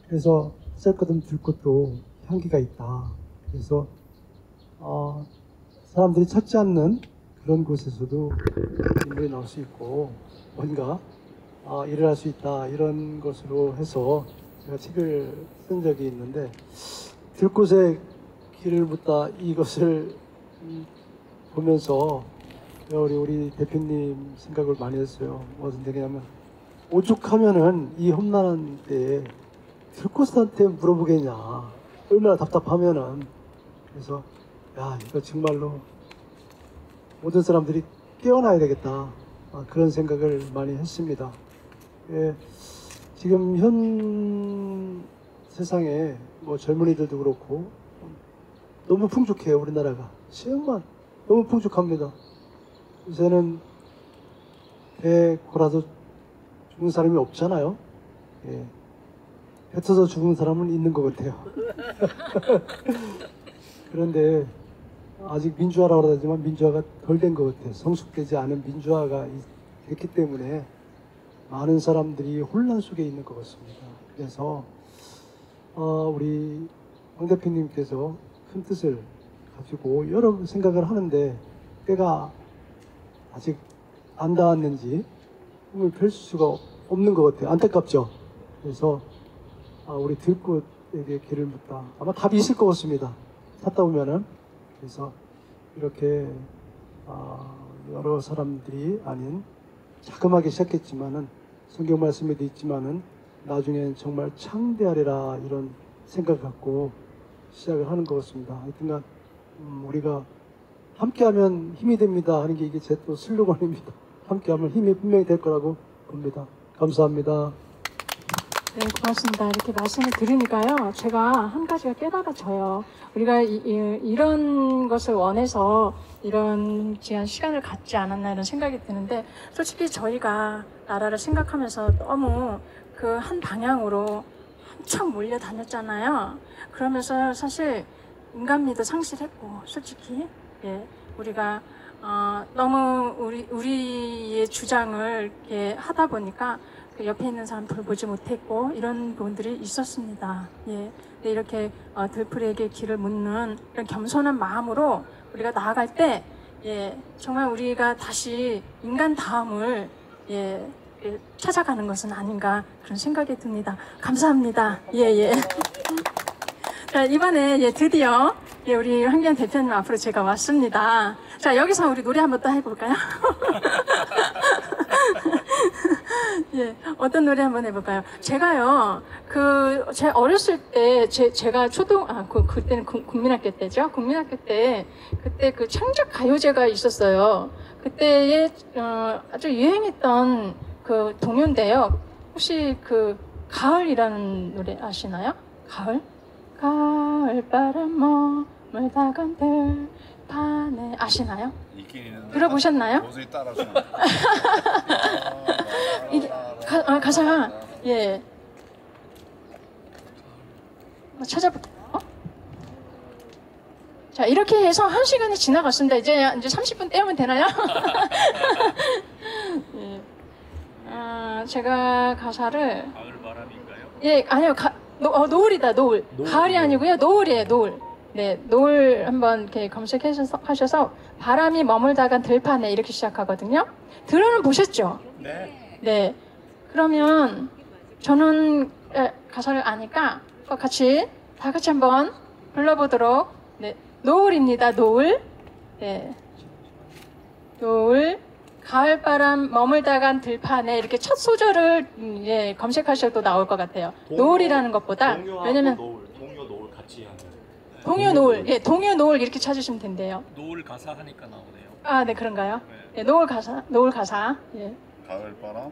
J: 그래서 쌀거든 들꽃도 향기가 있다. 그래서 사람들이 찾지 않는 그런 곳에서도 인물이 나올 수 있고 뭔가 일을 할 수 있다, 이런 것으로 해서 제가 책을 쓴 적이 있는데, 들꽃에 길을 묻다 이것을 보면서 우리 대표님 생각을 많이 했어요. 무슨 얘기냐면, 오죽하면은 이 험난한 때에 들꽃한테 물어보겠냐, 얼마나 답답하면은. 그래서 이거 정말로 모든 사람들이 깨어나야 되겠다, 그런 생각을 많이 했습니다. 예, 지금 현 세상에 젊은이들도 그렇고 너무 풍족해요. 우리나라가 정말 너무 풍족합니다. 요새는 배 골아서 죽은 사람이 없잖아요. 예, 뱉어서 죽은 사람은 있는 것 같아요. 그런데 아직 민주화라고 그러지만 민주화가 덜 된 것 같아요. 성숙되지 않은 민주화가 됐기 때문에 많은 사람들이 혼란 속에 있는 것 같습니다. 그래서 우리 황 대표님께서 큰 뜻을 가지고 여러 생각을 하는데 때가 아직 안 닿았는지 꿈을 펼 수가 없는 것 같아요. 안타깝죠. 그래서 우리 들꽃에게 길을 묻다, 아마 답이 있을 것 같습니다. 찾다 보면은. 그래서 이렇게 여러 사람들이 아닌 자그마하게 시작했지만은 성경 말씀에도 있지만은 나중엔 정말 창대하리라, 이런 생각 갖고 시작을 하는 것 같습니다. 하여튼간 우리가 함께하면 힘이 됩니다 하는 게 이게 제 또 슬로건입니다. 함께하면 힘이 분명히 될 거라고 봅니다. 감사합니다.
A: 네, 고맙습니다. 이렇게 말씀을 드리니까요, 제가 한 가지가 깨달아져요. 우리가 이런 것을 원해서 이런 귀한 시간을 갖지 않았나, 이런 생각이 드는데, 솔직히 저희가 나라를 생각하면서 너무 그 한 방향으로 한참 몰려다녔잖아요. 그러면서 사실 인간미도 상실했고, 솔직히 우리가 너무 우리의 주장을 이렇게 하다 보니까 그 옆에 있는 사람 돌보지 못했고, 이런 부분들이 있었습니다. 예, 이렇게 들풀이에게 길을 묻는 이런 겸손한 마음으로 우리가 나아갈 때, 정말 우리가 다시 인간다움을 찾아가는 것은 아닌가, 그런 생각이 듭니다. 감사합니다. 자, 이번에 드디어 우리 황교안 대표님 앞으로 제가 왔습니다. 자, 여기서 우리 노래 한번 또 해볼까요? 어떤 노래 한번 해볼까요? 제가요, 제 어렸을 때, 제가 그때는 국민학교 때죠? 국민학교 때, 그때 그 창작 가요제가 있었어요. 그때에, 아주 유행했던 그 동요인데요. 혹시 가을이라는 노래 아시나요? 가을? 가을바람 머물다간 들판에 아시나요?
D: 있긴 있는데
A: 들어보셨나요?
D: 도저히 따라서
A: 이게 가사가 예. 찾아볼게요. 자, 이렇게 해서 1시간이 지나갔습니다. 이제 30분 떼우면 되나요? 예. 제가 가사를
G: 가을 바람인가요?
A: 예, 아니요. 노을이다, 노을. 가을이 아니고요. 노을이에요, 노을. 네, 노을 한번 이렇게 검색하셔서 바람이 머물다간 들판에 이렇게 시작하거든요. 들어는 보셨죠?
G: 네.
A: 네. 그러면 저는 가사를 아니까 다 같이 한번 불러보도록. 네. 노을입니다. 노을. 네. 노을. 가을바람 머물다간 들판에 이렇게 첫 소절을 예, 검색하셔도 나올 것 같아요. 노을이라는 것보다 왜냐면
G: 동요 노을 같이 하는.
A: 동요 노을, 예, 동요 노을 이렇게 찾으시면 된대요.
G: 노을 가사 하니까 나오네요.
A: 아, 네, 그런가요?
G: 네.
A: 예, 노을 가사. 예.
D: 가을바람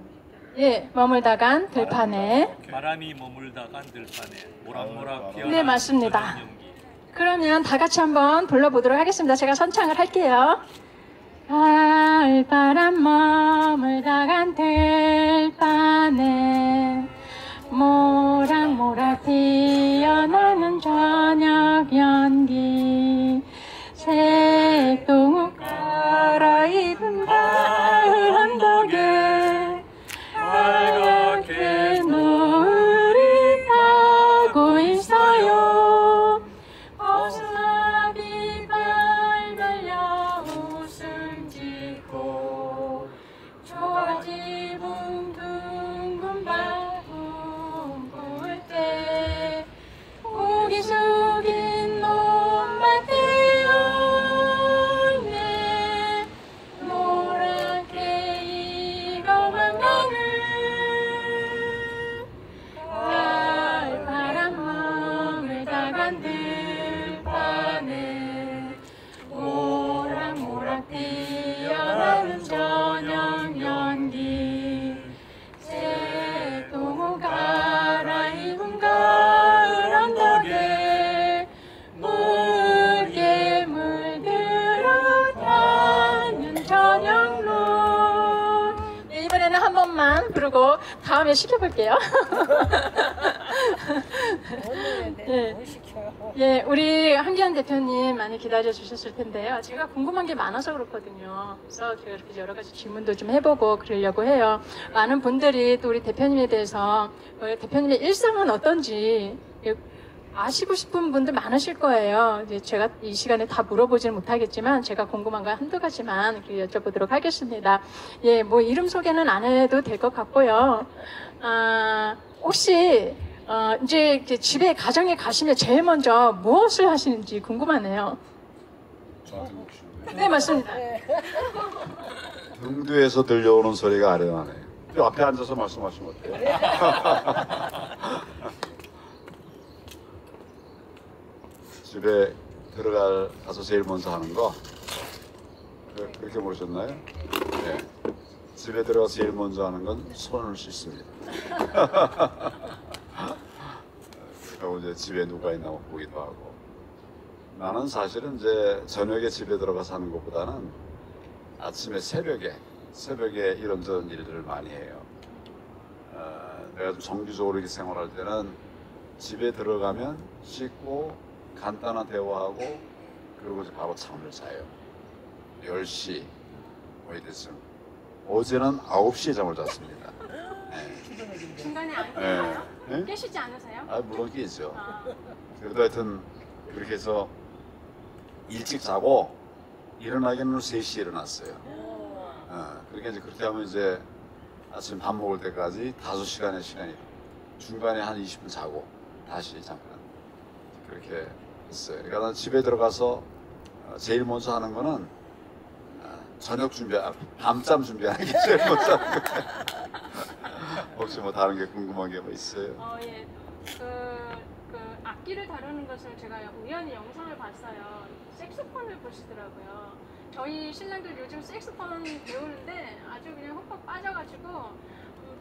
A: 예, 머물다간 들판에.
G: 바람이 머물다간 들판에 모락모락 피어난
A: 네, 맞습니다.
G: 저녁 연기.
A: 그러면 다 같이 한번 불러보도록 하겠습니다. 제가 선창을 할게요. 가을바람 머물다간 들판에 모락모락 피어나는 저녁 연기 색동욱 갈아입은 가을 언덕에 빨갛게 노을이 타고 있어요. 보슬나비 발달려 웃음 짓고 초가지 붕둥근 바람 부을 때 고기 숙인 논밭에 올네 노랗게 익어만 가는 가을바람 머물다간 들판에 모락모락 피어나는 저녁 연기 새똥을 갈아입은 가을 언덕에 붉게 물들어 타는 저녁로. 네, 이번에는 한 번만 부르고 다음에 시켜볼게요. 네.
F: 뭘 시켜요?
A: 예, 우리 한기현 대표님 많이 기다려 주셨을 텐데요. 제가 궁금한 게 많아서 그렇거든요. 그래서 제가 이렇게 여러 가지 질문도 좀 해보고 그러려고 해요. 많은 분들이 또 우리 대표님에 대해서 대표님의 일상은 어떤지 아시고 싶은 분들 많으실 거예요. 이제 제가 이 시간에 다 물어보지는 못하겠지만 제가 궁금한 거 한두 가지만 이렇게 여쭤보도록 하겠습니다. 예, 뭐 이름 소개는 안 해도 될 것 같고요. 혹시 이제 집에 가정에 가시면 제일 먼저 무엇을 하시는지 궁금하네요.
D: 저한테 묻시는데
A: 네, 맞습니다.
D: 등 뒤에서 들려오는 소리가 아련하네요. 앞에 앉아서 말씀하시면 어때요? 집에 가서 제일 먼저 하는 거 그렇게 모르셨나요? 네. 집에 들어가서 제일 먼저 하는 건 손을 씻습니다. 그리고 이제 집에 누가 있나 보기도 하고. 나는 사실은 이제 저녁에 집에 들어가서 하는 것보다는 아침에 새벽에 이런저런 일들을 많이 해요. 내가 좀 정기적으로 이렇게 생활할 때는 집에 들어가면 씻고 간단한 대화하고 그리고 이제 바로 잠을 자요. 10시 뭐 이랬어요. 어제는 9시에 잠을 잤습니다. 네.
A: 중간에 안
D: 깨나요? 네?
A: 깨시지 않으세요?
D: 물론 깨죠. 그래도 하여튼 그렇게 해서 일찍 자고 일어나기는 3시에 일어났어요. 그러니까 이제 그렇게 하면 이제 아침 밥 먹을 때까지 5시간의 시간이 중간에 한 20분 자고 다시 잠깐 그렇게 했어요. 그러니까 난 집에 들어가서 제일 먼저 하는 거는 저녁 밤잠 준비하는 게 제일 먼저 하는 거예요. 혹시 뭐 다른 게 궁금한 게 뭐 있어요?
A: 예. 그 악기를 다루는 것을 제가 우연히 영상을 봤어요. 색소폰을 보시더라고요. 저희 신랑들 요즘 색소폰 배우는데 아주 그냥 훅훅 빠져가지고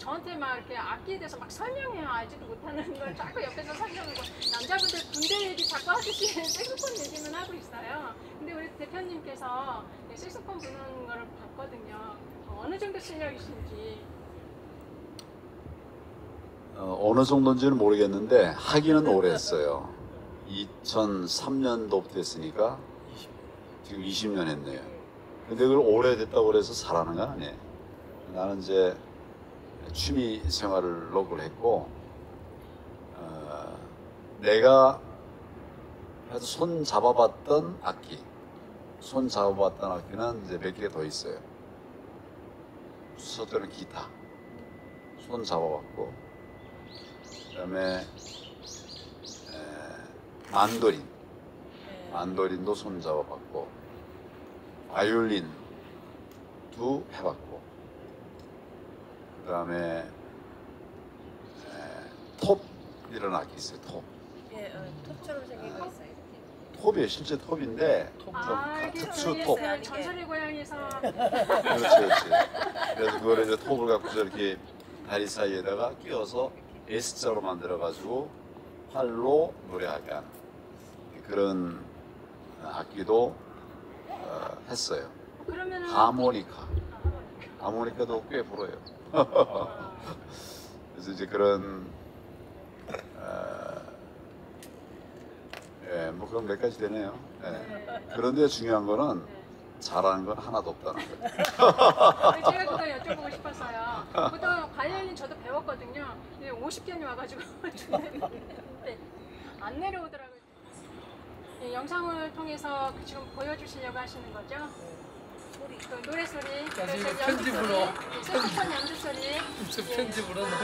A: 저한테 막 이렇게 악기에 대해서 막 설명해요. 알지도 못하는 걸 자꾸 옆에서 설명하고 남자분들 군대 얘기 자꾸 하듯이 색소폰 얘기는 하고 있어요. 근데 우리 대표님께서 색소폰 부는 거를 봤거든요. 어느 정도 실력이신지.
D: 어느 정도인지는 모르겠는데 하기는 오래 했어요. 2003년도부터 했으니까 지금 20년 했네요. 근데 그걸 오래됐다고 그래서 잘하는 건 아니에요. 나는 이제 취미 생활로 그걸 했고, 내가 그래서 손 잡아봤던 악기는 이제 몇 개 더 있어요. 첫째는 기타, 손 잡아봤고, 그다음에 만도린도 손 잡아봤고, 바이올린도 해봤고, 그다음에 톱이라는 악기 있어요. 톱.
F: 예, 톱처럼 생긴 거 있어요.
D: 톱이에요. 실제 톱인데 좀 특수 톱.
A: 전설의 고향에서.
D: 그렇지. 그래서 그거를 이제 톱을 갖고서 이렇게 다리 사이에다가 끼워서 S자로 만들어가지고 팔로 노래하게 하는 그런 악기도 했어요.
A: 그러면은
D: 하모니카도 꽤 불어요. 그래서 이제 그런 뭐 그런 몇 가지 되네요. 그런데 중요한 거는 잘하는 건 하나도 없다는 거예요.
A: 제가 그거 여쭤보고 싶었어요. 보통 바이올린 저도 배웠거든요. 근데 50견이 와가지고 네, 안 내려오더라고요. 네, 영상을 통해서 지금 보여주시려고 하시는 거죠? 소리, 그 노래 소리,
C: 나중에 편집으로
A: 색소폰 연주 소리.
C: 편집으로 넣는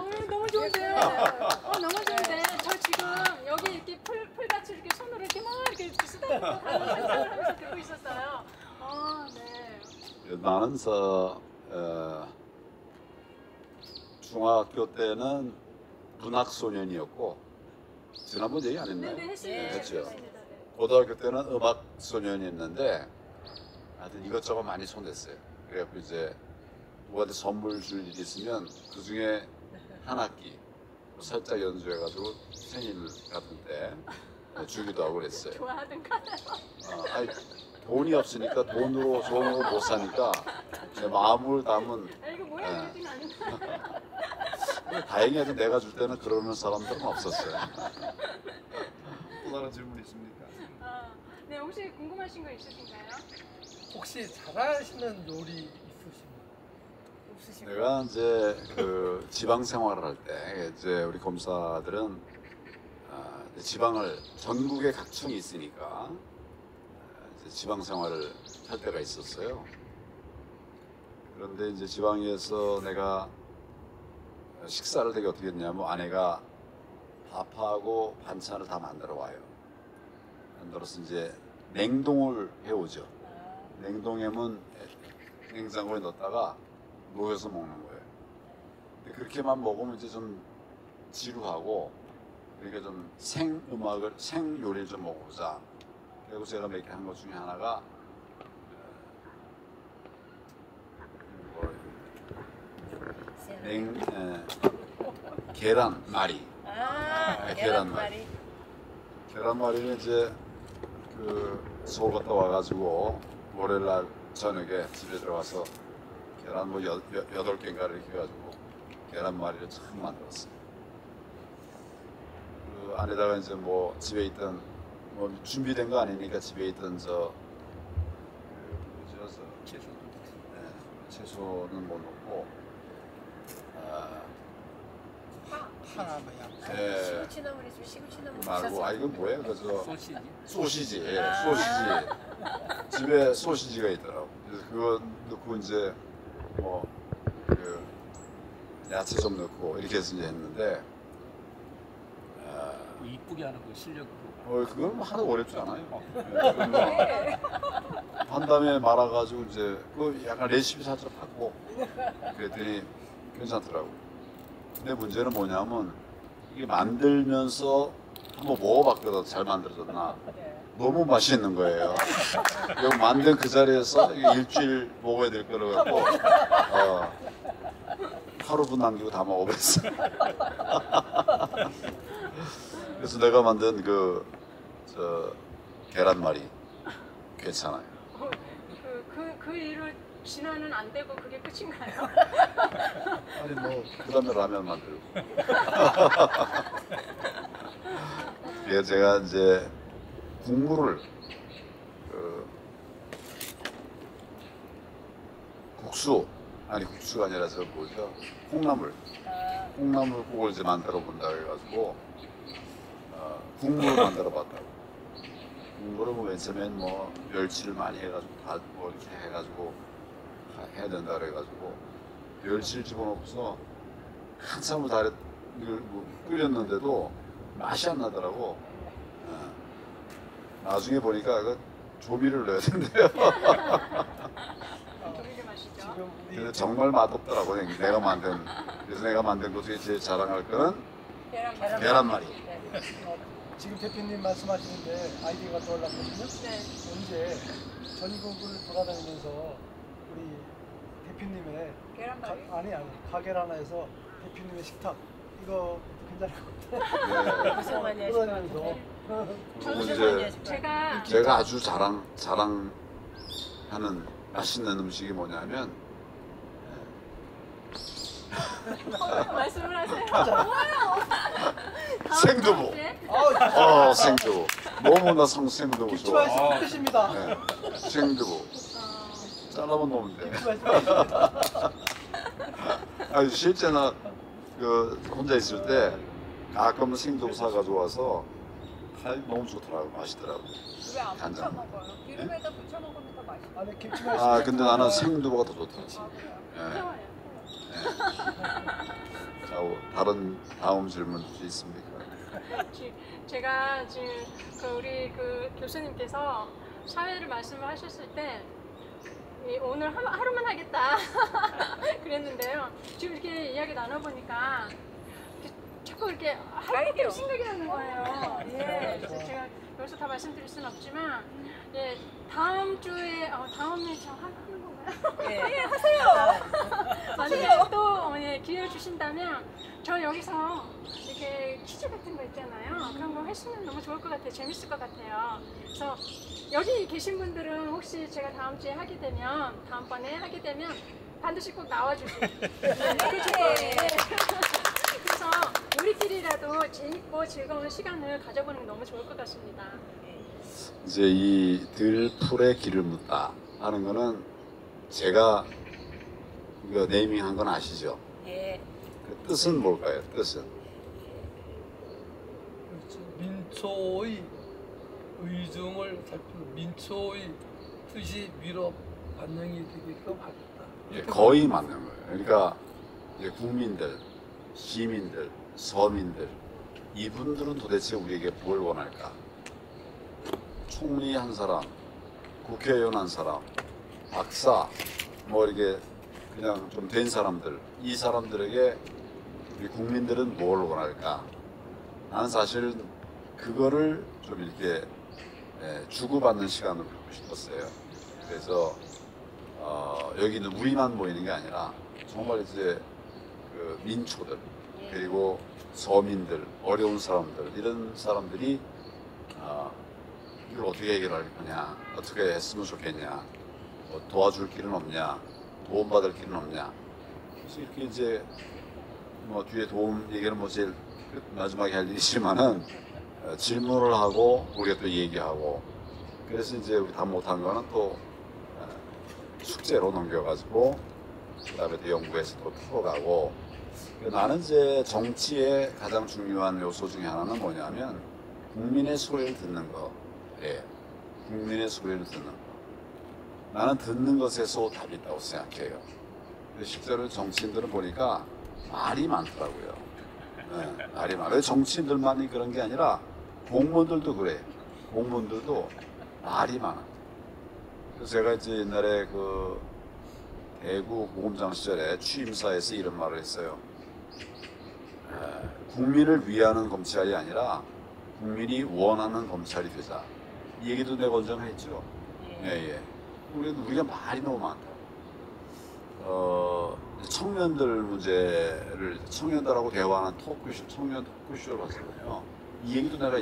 A: 너무 좋은데. 너무 좋은데. 저 지금 여기 이렇게 풀같이 이렇게 손으로 이렇게 막 이렇게 쓰다듬고 상상을 하면서 듣고 있었어요. 네.
D: 나는 중학교 때는 문학소년이었고, 지난번 얘기 안 했나요?
A: 네, 했어요.
D: 했죠. 고등학교 때는 음악소년이었는데 하여튼 이것저것 많이 손댔어요. 그래갖고 이제 누구한테 선물 줄 일이 있으면 그 중에 한 학기 살짝 연주해가지고 생일 같은 때 주기도 하고 그랬어요.
A: 좋아하든가.
D: 아니, 돈이 없으니까 돈으로 좋은 거 못 사니까 내 마음을 담은.
A: 이거 뭐야 이러진 않은다.
D: 다행히 아직 내가 줄 때는 그러는 사람들은 없었어요.
K: 또 다른 질문 있습니까?
A: 네, 혹시 궁금하신 거 있으신가요?
C: 혹시 잘하시는 요리 있으신가요?
D: 내가 이제 그 지방 생활을 할 때 이제 우리 검사들은 지방을 전국에 각청이 있으니까 이제 지방 생활을 할 때가 있었어요. 그런데 이제 지방에서 내가 식사를 되게 어떻게 했냐면 아내가 밥하고 반찬을 다 만들어 와요. 만들어서 이제 냉동을 해오죠. 냉동하면 냉장고에 넣었다가 놓여서 먹는 거예요. 근데 그렇게만 먹으면 이제 좀 지루하고, 그러니까 좀 생 요리를 좀 먹어보자. 그리고 제가 몇 개 한 것 중에 하나가 계란말이. 계란말이. 계란말이는 이제 그 서울 갔다 와가지고 월요일날 저녁에 집에 들어가서 계란 뭐 8개인가를 이렇게 해가지고 계란말이를 참 만들었어요. 그 안에다가 이제 뭐 집에 있던 뭐 준비된 거 아니니까 집에 있던 채소는 못 넣고
F: 시금치나물 있으면 시금치나물
D: 말고 이거 뭐예요? 그래서
G: 소시지?
D: 소시지, 소시지. 집에 소시지가 있더라고. 그래서 그거 넣고 이제 뭐 그 야채 좀 넣고 이렇게 해서 이제 했는데
G: 이쁘게 하는 거 실력으로.
D: 그건 뭐 하나도 어렵지 않아요. 한 다음에 말아가지고 이제 그 약간 레시피 살짝 바꾸고 그랬더니 괜찮더라고. 근데 문제는 뭐냐면 이게 만들면서 한번 먹어봤거든. 잘 만들어졌나. 너무 맛있는 거예요. 이거 만든 그 자리에서 이게 일주일 먹어야 될 거라고 갖고 하루분 남기고 다 먹어버렸어. 그래서 내가 만든 그 계란말이 괜찮아요.
A: 그 일을 진화는 안 되고 그게 끝인가요?
D: 아니 뭐 그다음에 라면 만들고. 그래서 제가 이제 국물을 국수가 아니라 저 뭐죠? 콩나물국을 이제 만들어 본다 해가지고 국물을 만들어 봤다고. 국물을 뭐 맨 처음엔 뭐 멸치를 많이 해가지고 다 뭐 이렇게 해가지고 해야 된다 그래가지고 멸치를 집어넣고서 한참을 다 끓였는데도 맛이 안 나더라고. 나중에 보니까 그 조미를 넣어야 된대요. 근데 정말 맛없더라고. 내가 만든 것 중에 제일 자랑할 거는 계란말이.
J: 지금 대표님 말씀하시는데 아이디어가 떠올랐거든요. 언제 전국을 돌아다니면서 우리 대표님의
F: 계란말이?
J: 가게를 하나 해서 대표님의 식탁 이거 괜찮을 것 같아요.
F: 고생 많이 하실 것 같아요.
D: 그리고 이제 제가 아주 자랑하는 맛있는 음식이 뭐냐면
A: 말씀을 하세요.
D: 생두부. 생두부. 너무나 생두부 좋아.
J: 뜻입니다.
D: 생두부. 잘라만 놓으면 돼. 아니 실제나 혼자 있을 때 가끔 생두부 사가지고 와서 너무 좋더라고. 맛있더라고.
F: 왜안
D: 간장.
F: 붙여 먹어요? 기름에다 붙여 먹으면 더 맛있어.
J: 아니
D: 근데 나는 생두부가 더 좋더라고. 자, 다음 질문 있습니까?
A: 제가 지금 우리 교수님께서 사회를 말씀을 하셨을 때 오늘 하루만 하겠다 그랬는데요. 지금 이렇게 이야기 나눠보니까 자꾸 이렇게 하루밖에 생각이 나는 거예요. 그래서 제가 여기서 다 말씀드릴 수는 없지만 다음에 저 하는 건가요? 하세요. 만약에 또 기회를 주신다면 저 여기서 이렇게 퀴즈 같은 거 있잖아요. 그런 거 하시면 너무 좋을 것 같아요. 재밌을 것 같아요. 그래서 여기 계신 분들은 혹시 제가 다음번에 하게 되면 반드시 꼭 나와주세요. 그래서 우리끼리라도 재밌고 즐거운 시간을 가져보는 게 너무 좋을 것 같습니다.
D: 이제 이 들풀에 길을 묻다 하는 거는 제가 네이밍한 건 아시죠? 그 뜻은 뭘까요? 뜻은?
C: 민초의 의중을 살피는 민초의 뜻이 위로 반영이 되게끔 하겠다.
D: 거의 맞는 거예요. 그러니까 이제 국민들, 시민들, 서민들 이분들은 도대체 우리에게 뭘 원할까? 총리 한 사람, 국회의원 한 사람, 박사, 뭐 이렇게 그냥 좀 된 사람들, 이 사람들에게 우리 국민들은 뭘 원할까? 나는 사실 그거를 좀 이렇게 주고받는 시간을 갖고 싶었어요. 그래서 여기는 우리만 모이는 게 아니라 정말 이제 그 민초들 그리고 서민들, 어려운 사람들 이런 사람들이 이걸 어떻게 해결할 거냐, 어떻게 했으면 좋겠냐 뭐 도와줄 길은 없냐, 도움받을 길은 없냐. 그래서 이렇게 이제 뭐 뒤에 도움 얘기는 뭐 제일 마지막에 할 일이지만은 질문을 하고 우리가 또 얘기하고, 그래서 이제 우리 다 못한 거는 또 숙제로 넘겨가지고 그다음에 또 연구해서 또 풀어가고. 나는 이제 정치의 가장 중요한 요소 중에 하나는 뭐냐면 국민의 소리를 듣는 거. 예. 국민의 소리를 듣는 거. 나는 듣는 것에서 답이 있다고 생각해요. 근데 실제로 정치인들은 보니까 말이 많더라고요. 네, 말이 많아요. 정치인들만이 그런 게 아니라 공무원들도 그래. 공무원들도 말이 많아. 그래서 제가 이제 옛날에 그 대구 고검장 시절에 취임사에서 이런 말을 했어요. 국민을 위하는 검찰이 아니라 국민이 원하는 검찰이 되자. 이 얘기도 내가 언젠가 했죠. 예. 우리가 말이 너무 많다. 청년들 문제를 청년들하고 대화하는 토크쇼, 청년 토크쇼를 봤거든요. 이 얘기도 내가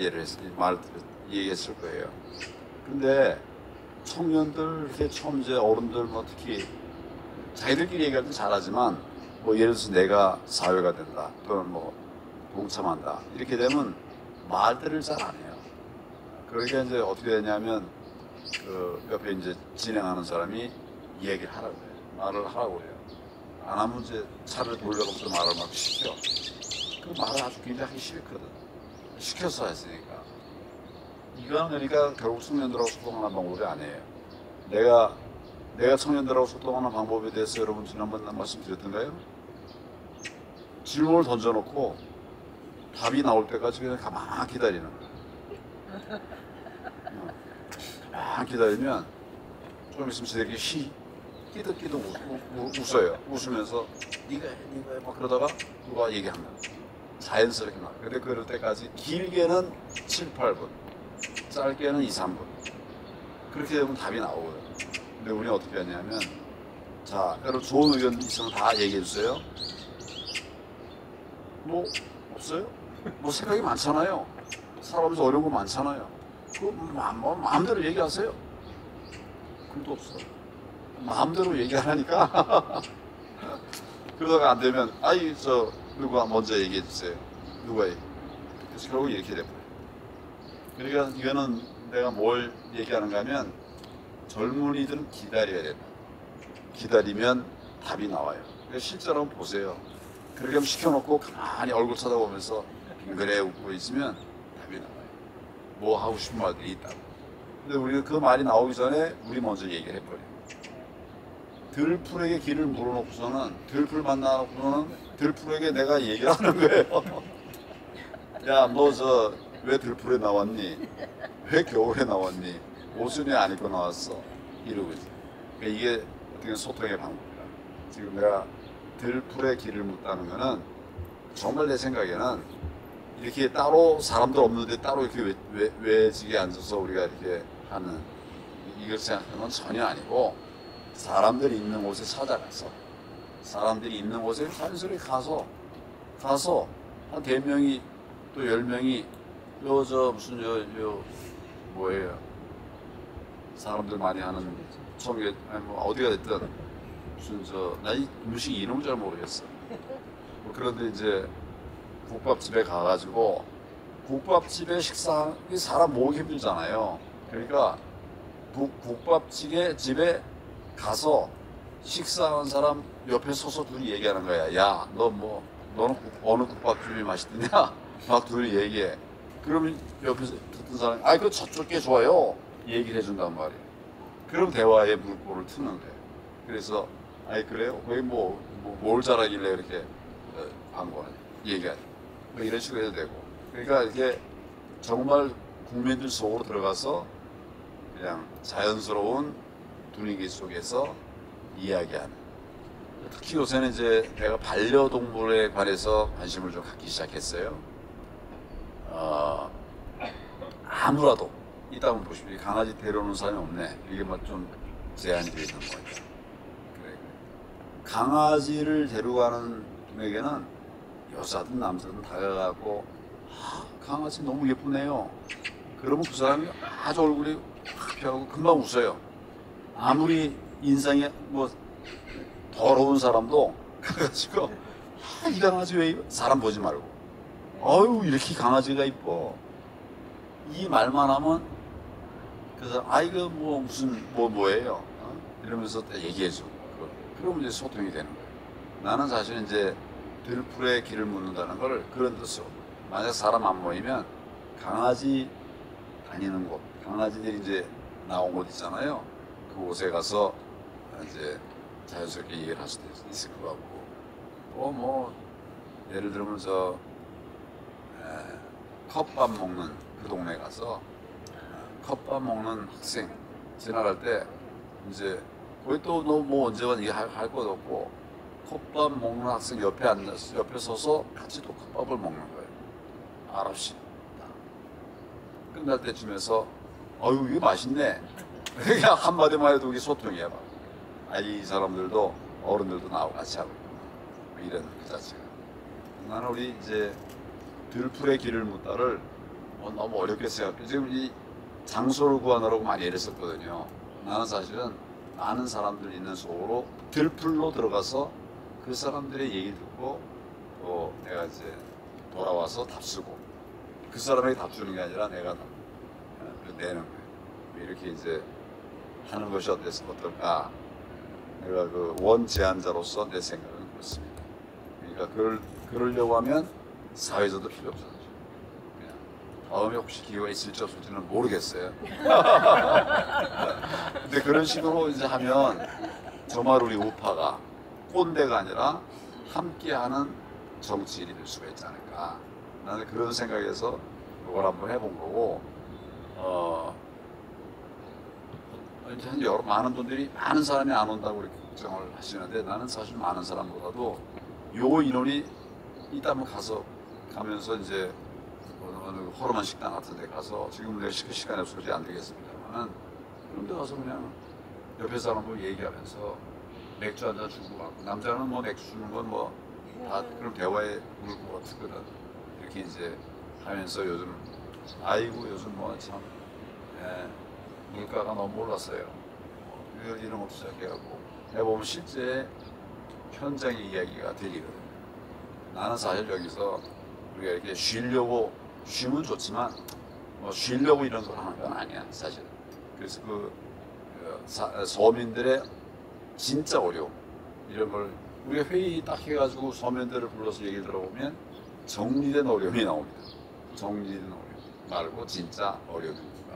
D: 얘기했을 거예요. 근데 청년들, 처음 이제 어른들 뭐 특히 자기들끼리 얘기할 때 잘하지만 뭐 예를 들어서 내가 사회가 된다 또는 뭐 동참한다 이렇게 되면 말들을 잘 안 해요. 그러니까 이제 어떻게 되냐면 그 옆에 이제 진행하는 사람이 얘기를 하라고 해요. 말을 하라고 해요. 안 하면 이제 차를 돌려놓고 말을 막 시켜. 그 말을 아주 굉장히 하기 싫거든. 시켜서 했으니까. 이거는 그러니까 결국 청년들하고 소통하는 방법이 아니에요. 내가 청년들하고 소통하는 방법에 대해서 여러분 지난번 말씀드렸던가요? 질문을 던져놓고 답이 나올 때까지 그냥 가만히 기다리는 거예요. 가만히 기다리면 좀 있으면 저들끼리 끼득끼득 웃어요. 웃으면서 네가 해 막 그러다가 누가 얘기한다. 자연스럽게 나. 근데 그럴 때까지 길게는 7, 8분, 짧게는 2, 3분. 그렇게 되면 답이 나오거든요. 근데 우리는 어떻게 하냐면, 자, 여러분 좋은 의견 있으면 다 얘기해 주세요. 뭐 없어요? 뭐 생각이 많잖아요. 살아가면서 어려운 거 많잖아요. 그 마음대로 얘기하세요. 그것도 없어. 마음대로 얘기하라니까. 그러다가 안 되면 아이 저 누가 먼저 얘기해 주세요. 누가 얘기. 그래서 결국 이렇게 돼버려요. 그러니까 이거는 내가 뭘 얘기하는가 하면 젊은이들은 기다려야 된다. 기다리면 답이 나와요. 실제로 한번 보세요. 그렇게 하면 시켜놓고 가만히 얼굴 쳐다보면서 빙그레 웃고 있으면 답이 나와요. 뭐 하고 싶은 말들이 있다고. 근데 우리가 그 말이 나오기 전에 우리 먼저 얘기를 해버려요. 들풀에게 길을 물어놓고서는 들풀 만나놓고서는 들풀에게 내가 얘기를 하는 거예요. 야, 너 저 왜 들풀에 나왔니? 왜 겨울에 나왔니? 옷은 왜 안 입고 나왔어? 이러고 있어요. 그러니까 이게 어떻게 소통의 방법이다. 지금 내가 들풀에 길을 묻다는 거는 정말 내 생각에는 이렇게 따로 사람들 없는데 따로 이렇게 외지게 앉아서 우리가 이렇게 하는 이걸 생각하는 건 전혀 아니고 사람들이 있는 곳에 찾아가서 사람들이 있는 곳에 자연스럽게 가서 한 4명이 또 10명이 무슨 뭐예요? 사람들 많이 하는 청계 아니 뭐 어디가 됐든 무슨 나 이 음식 이름 잘 모르겠어. 뭐 그런데 이제 국밥집에 가가지고 국밥집에 식사 사람 모으기 힘들잖아요. 그러니까 국밥집에 가서 식사하는 사람 옆에 서서 둘이 얘기하는 거야. 야, 너는 어느 국밥집이 맛있느냐? 막 둘이 얘기해. 그러면 옆에서 듣던 사람이 그거 저쪽 게 좋아요. 얘기를 해준단 말이에요. 그럼 대화의 물꼬를 트는 거예요. 그래서 그래요? 거기 뭘 잘하길래 이렇게 한 거는 얘기하죠. 뭐 이런 식으로 해도 되고. 그러니까 이게 정말 국민들 속으로 들어가서 그냥 자연스러운 분위기 속에서 이야기하는. 특히 요새는 이제 내가 반려동물에 관해서 관심을 좀 갖기 시작했어요. 아무라도 이따 한번 보십시오. 강아지 데려오는 사람이 없네. 이게 뭐 좀 제한이 되어 있는 거예요. 그래. 강아지를 데려가는 분에게는 여자든 남자든 다가가고 강아지 너무 예쁘네요. 그러면 그 사람이 아주 얼굴이 확 펴고 금방 웃어요. 아무리 인상이 뭐 더러운 사람도 가가지고 이 강아지 왜 사람 보지 말고 어유 이렇게 강아지가 이뻐 이 말만 하면 그래서 이거 뭐 무슨 뭐예요 이러면서 얘기해줘. 그러면 이제 소통이 되는 거예요. 나는 사실 이제 들풀에 길을 묻는다는 걸 그런 뜻으로 만약 사람 안 모이면 강아지 다니는 곳 강아지들이 이제 나온 곳 있잖아요. 그곳에 가서 이제 자연스럽게 얘기를 할 수도 있을 것 같고 뭐 예를 들면 컵밥 먹는 그 동네 가서 컵밥 먹는 학생 지나갈 때 이제 거기 또 너 뭐 언제 와서 할 것도 없고 컵밥 먹는 학생 옆에 앉아서 옆에 서서 같이 또 컵밥을 먹는 거예요. 말없이 끝날 때쯤에서 어유 이거 맛있네. 그냥 한마디만 해도 이게 소통이야. 이 사람들도 어른들도 나하고 같이 하고 있고 이런 그 자체가. 나는 우리 이제 들풀의 길을 묻다를 너무 어렵게 생각해. 지금 이 장소를 구하느라고 많이 애를 썼거든요. 나는 사실은 많은 사람들 있는 속으로 들풀로 들어가서 그 사람들의 얘기 듣고 또 내가 이제 돌아와서 답 쓰고 그 사람에게 답 주는 게 아니라 내가 내는 거예요. 이렇게 이제 하는 것이 어떨까? 내가 그 원 제안자로서 내 생각은 그렇습니다. 그러니까 그러려고 하면 사회자도 필요 없잖아요. 그냥 다음에 혹시 기회가 있을지 없을지는 모르겠어요. 근데 그런 식으로 이제 하면 정말 우리 우파가 꼰대가 아니라 함께하는 정치인이 될 수가 있지 않을까. 나는 그런 생각에서 이걸 한번 해본 거고, 이제 많은 분들이 많은 사람이 안 온다고 이렇게 걱정을 하시는데 나는 사실 많은 사람보다도 요 인원이 이따 가면서 이제 어느 허름한 식당 같은 데 가서 지금 내 시간이 없어서 안 되겠습니다만은 그런 데 가서 그냥 옆에 사람하고 얘기하면서 맥주 한잔 주고 가고 남자는 뭐 맥주 주는 건 뭐 다 그런 대화에 물고 같거든. 이렇게 이제 하면서 요즘 뭐 참 물가가 너무 올랐어요. 이런 것도 시작해갖고 해보면 실제 현장의 이야기가 들리거든요. 나는 사실 여기서 우리가 이렇게 쉬면 좋지만 뭐 쉬려고 이런 걸 하는 건 아니야 사실. 그래서 서민들의 진짜 어려움 이런 걸 우리가 회의 딱 해가지고 서민들을 불러서 얘기를 들어보면 정리된 어려움이 나옵니다. 정리된 어려움 말고 진짜 어려움이 뭔가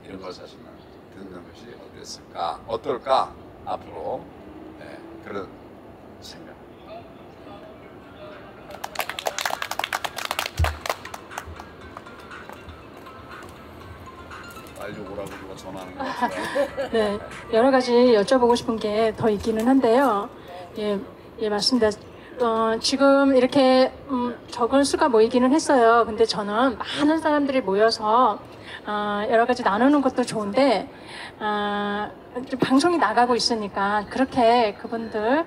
D: 이런 걸 사실은 듣는 것이 어떨까 앞으로 그런 생각. 빨리 오라고 누가 전화하는 것 같아요.
A: 네, 여러 가지 여쭤보고 싶은 게 더 있기는 한데요. 예, 맞습니다. 지금 이렇게 적은 수가 모이기는 했어요. 근데 저는 많은 사람들이 모여서 여러 가지 나누는 것도 좋은데 좀 방송이 나가고 있으니까 그렇게 그분들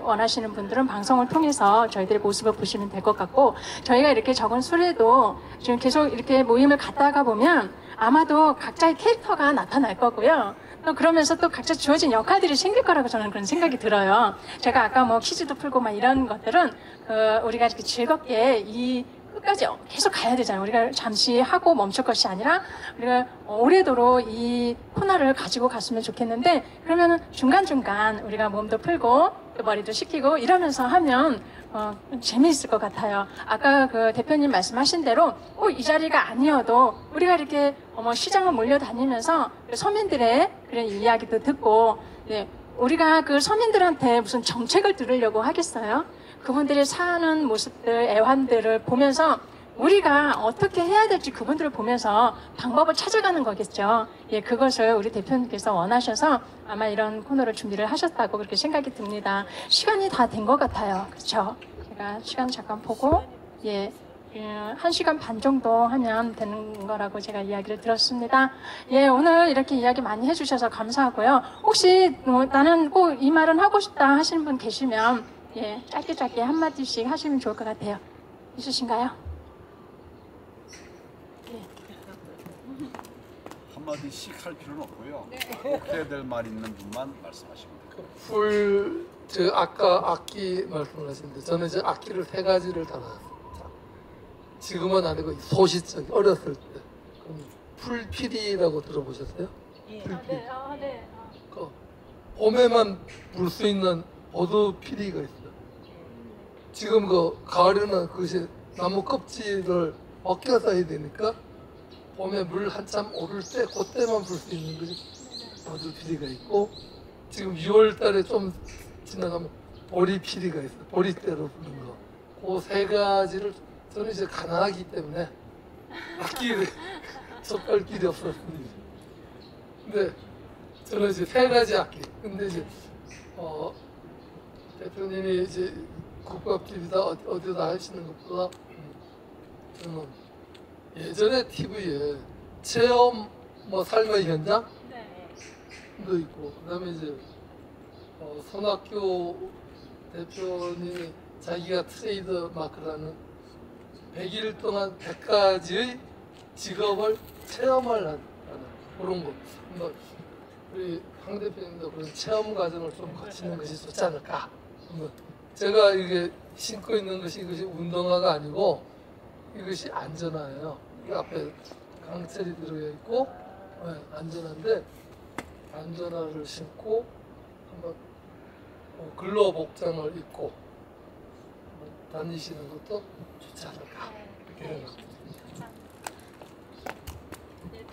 A: 원하시는 분들은 방송을 통해서 저희들의 모습을 보시면 될 것 같고 저희가 이렇게 적은 수레도 지금 계속 이렇게 모임을 갖다가 보면 아마도 각자의 캐릭터가 나타날 거고요. 또 그러면서 또 각자 주어진 역할들이 생길 거라고 저는 그런 생각이 들어요. 제가 아까 뭐 퀴즈도 풀고 막 이런 것들은 우리가 이렇게 즐겁게 끝까지 계속 가야 되잖아요. 우리가 잠시 하고 멈출 것이 아니라 우리가 오래도록 이 코너를 가지고 갔으면 좋겠는데 그러면은 중간중간 우리가 몸도 풀고 또 머리도 식히고 이러면서 하면 재미있을 것 같아요. 아까 그 대표님 말씀하신 대로 꼭 이 자리가 아니어도 우리가 이렇게 시장을 몰려다니면서 서민들의 그런 이야기도 듣고 우리가 그 서민들한테 무슨 정책을 들으려고 하겠어요? 그분들이 사는 모습들, 애환들을 보면서 우리가 어떻게 해야 될지 그분들을 보면서 방법을 찾아가는 거겠죠. 예, 그것을 우리 대표님께서 원하셔서 아마 이런 코너를 준비를 하셨다고 그렇게 생각이 듭니다. 시간이 다 된 것 같아요. 그렇죠? 제가 시간 잠깐 보고 1시간 반 정도 하면 되는 거라고 제가 이야기를 들었습니다. 예, 오늘 이렇게 이야기 많이 해주셔서 감사하고요. 혹시 나는 꼭 이 말은 하고 싶다 하시는 분 계시면 짧게 한마디씩 하시면 좋을 것 같아요. 있으신가요?
K: 한마디씩 할 필요는 없고요. 꼭 해야 될 말 있는 분만 말씀하시면 돼요.
C: 제가 아까 악기 말씀을 하셨는데 저는 이제 악기를 3가지를 다뤘습니다. 지금은 아니고 소시적 어렸을 때 풀피리라고 들어보셨어요? 풀피리. 그 봄에만 불 수 있는 보드피리가 있어요. 지금 그 가을에는 그것이 나무 껍질을 벗겨서야 되니까 봄에 물 한참 오를 때 그때만 불 수 있는 것이 보드피리가 있고 지금 6월 달에 좀 지나가면 보리피리가 있어요. 보리대로 부는 거. 그 3가지를 저는 이제 가난하기 때문에 악기를 접할 길이 없었습니다. 근데 저는 이제 3가지 악기. 근데 이제 대표님이 이제 국밥집이다 어디다 하시는 것보다 저는 예전에 TV에 체험 삶의 현장도 있고 그다음에 이제 손학규 대표님이 자기가 트레이드 마크라는 100일 동안 100가지의 직업을 체험을 하는 그런 거. 우리 황 대표님도 그런 체험 과정을 좀 거치는 것이 좋지 않을까. 제가 이게 신고 있는 것이 이것이 운동화가 아니고 이것이 안전화예요. 이 앞에 강철이 들어가 있고 안전한데 안전화를 신고 한번 근로 복장을 입고 다니시는 것도 좋지 않을까 이렇게 생각합니다.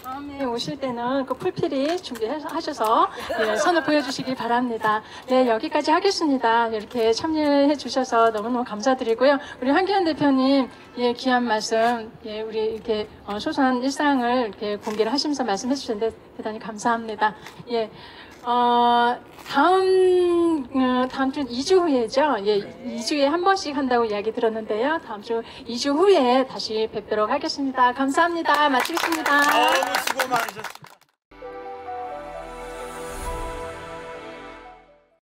A: 다음에 오실 때는 그 풀피리 준비하셔서 선을 보여주시기 바랍니다. 네, 여기까지 하겠습니다. 이렇게 참여해 주셔서 너무너무 감사드리고요. 우리 황교안 대표님, 귀한 말씀, 우리 이렇게 소소한 일상을 이렇게 공개를 하시면서 말씀해 주셨는데 대단히 감사합니다. 다음 주 2주 후에죠. 2주에 한 번씩 한다고 이야기 들었는데요. 다음 주 2주 후에 다시 뵙도록 하겠습니다. 감사합니다. 마치겠습니다.
B: 너무 수고 많으셨습니다.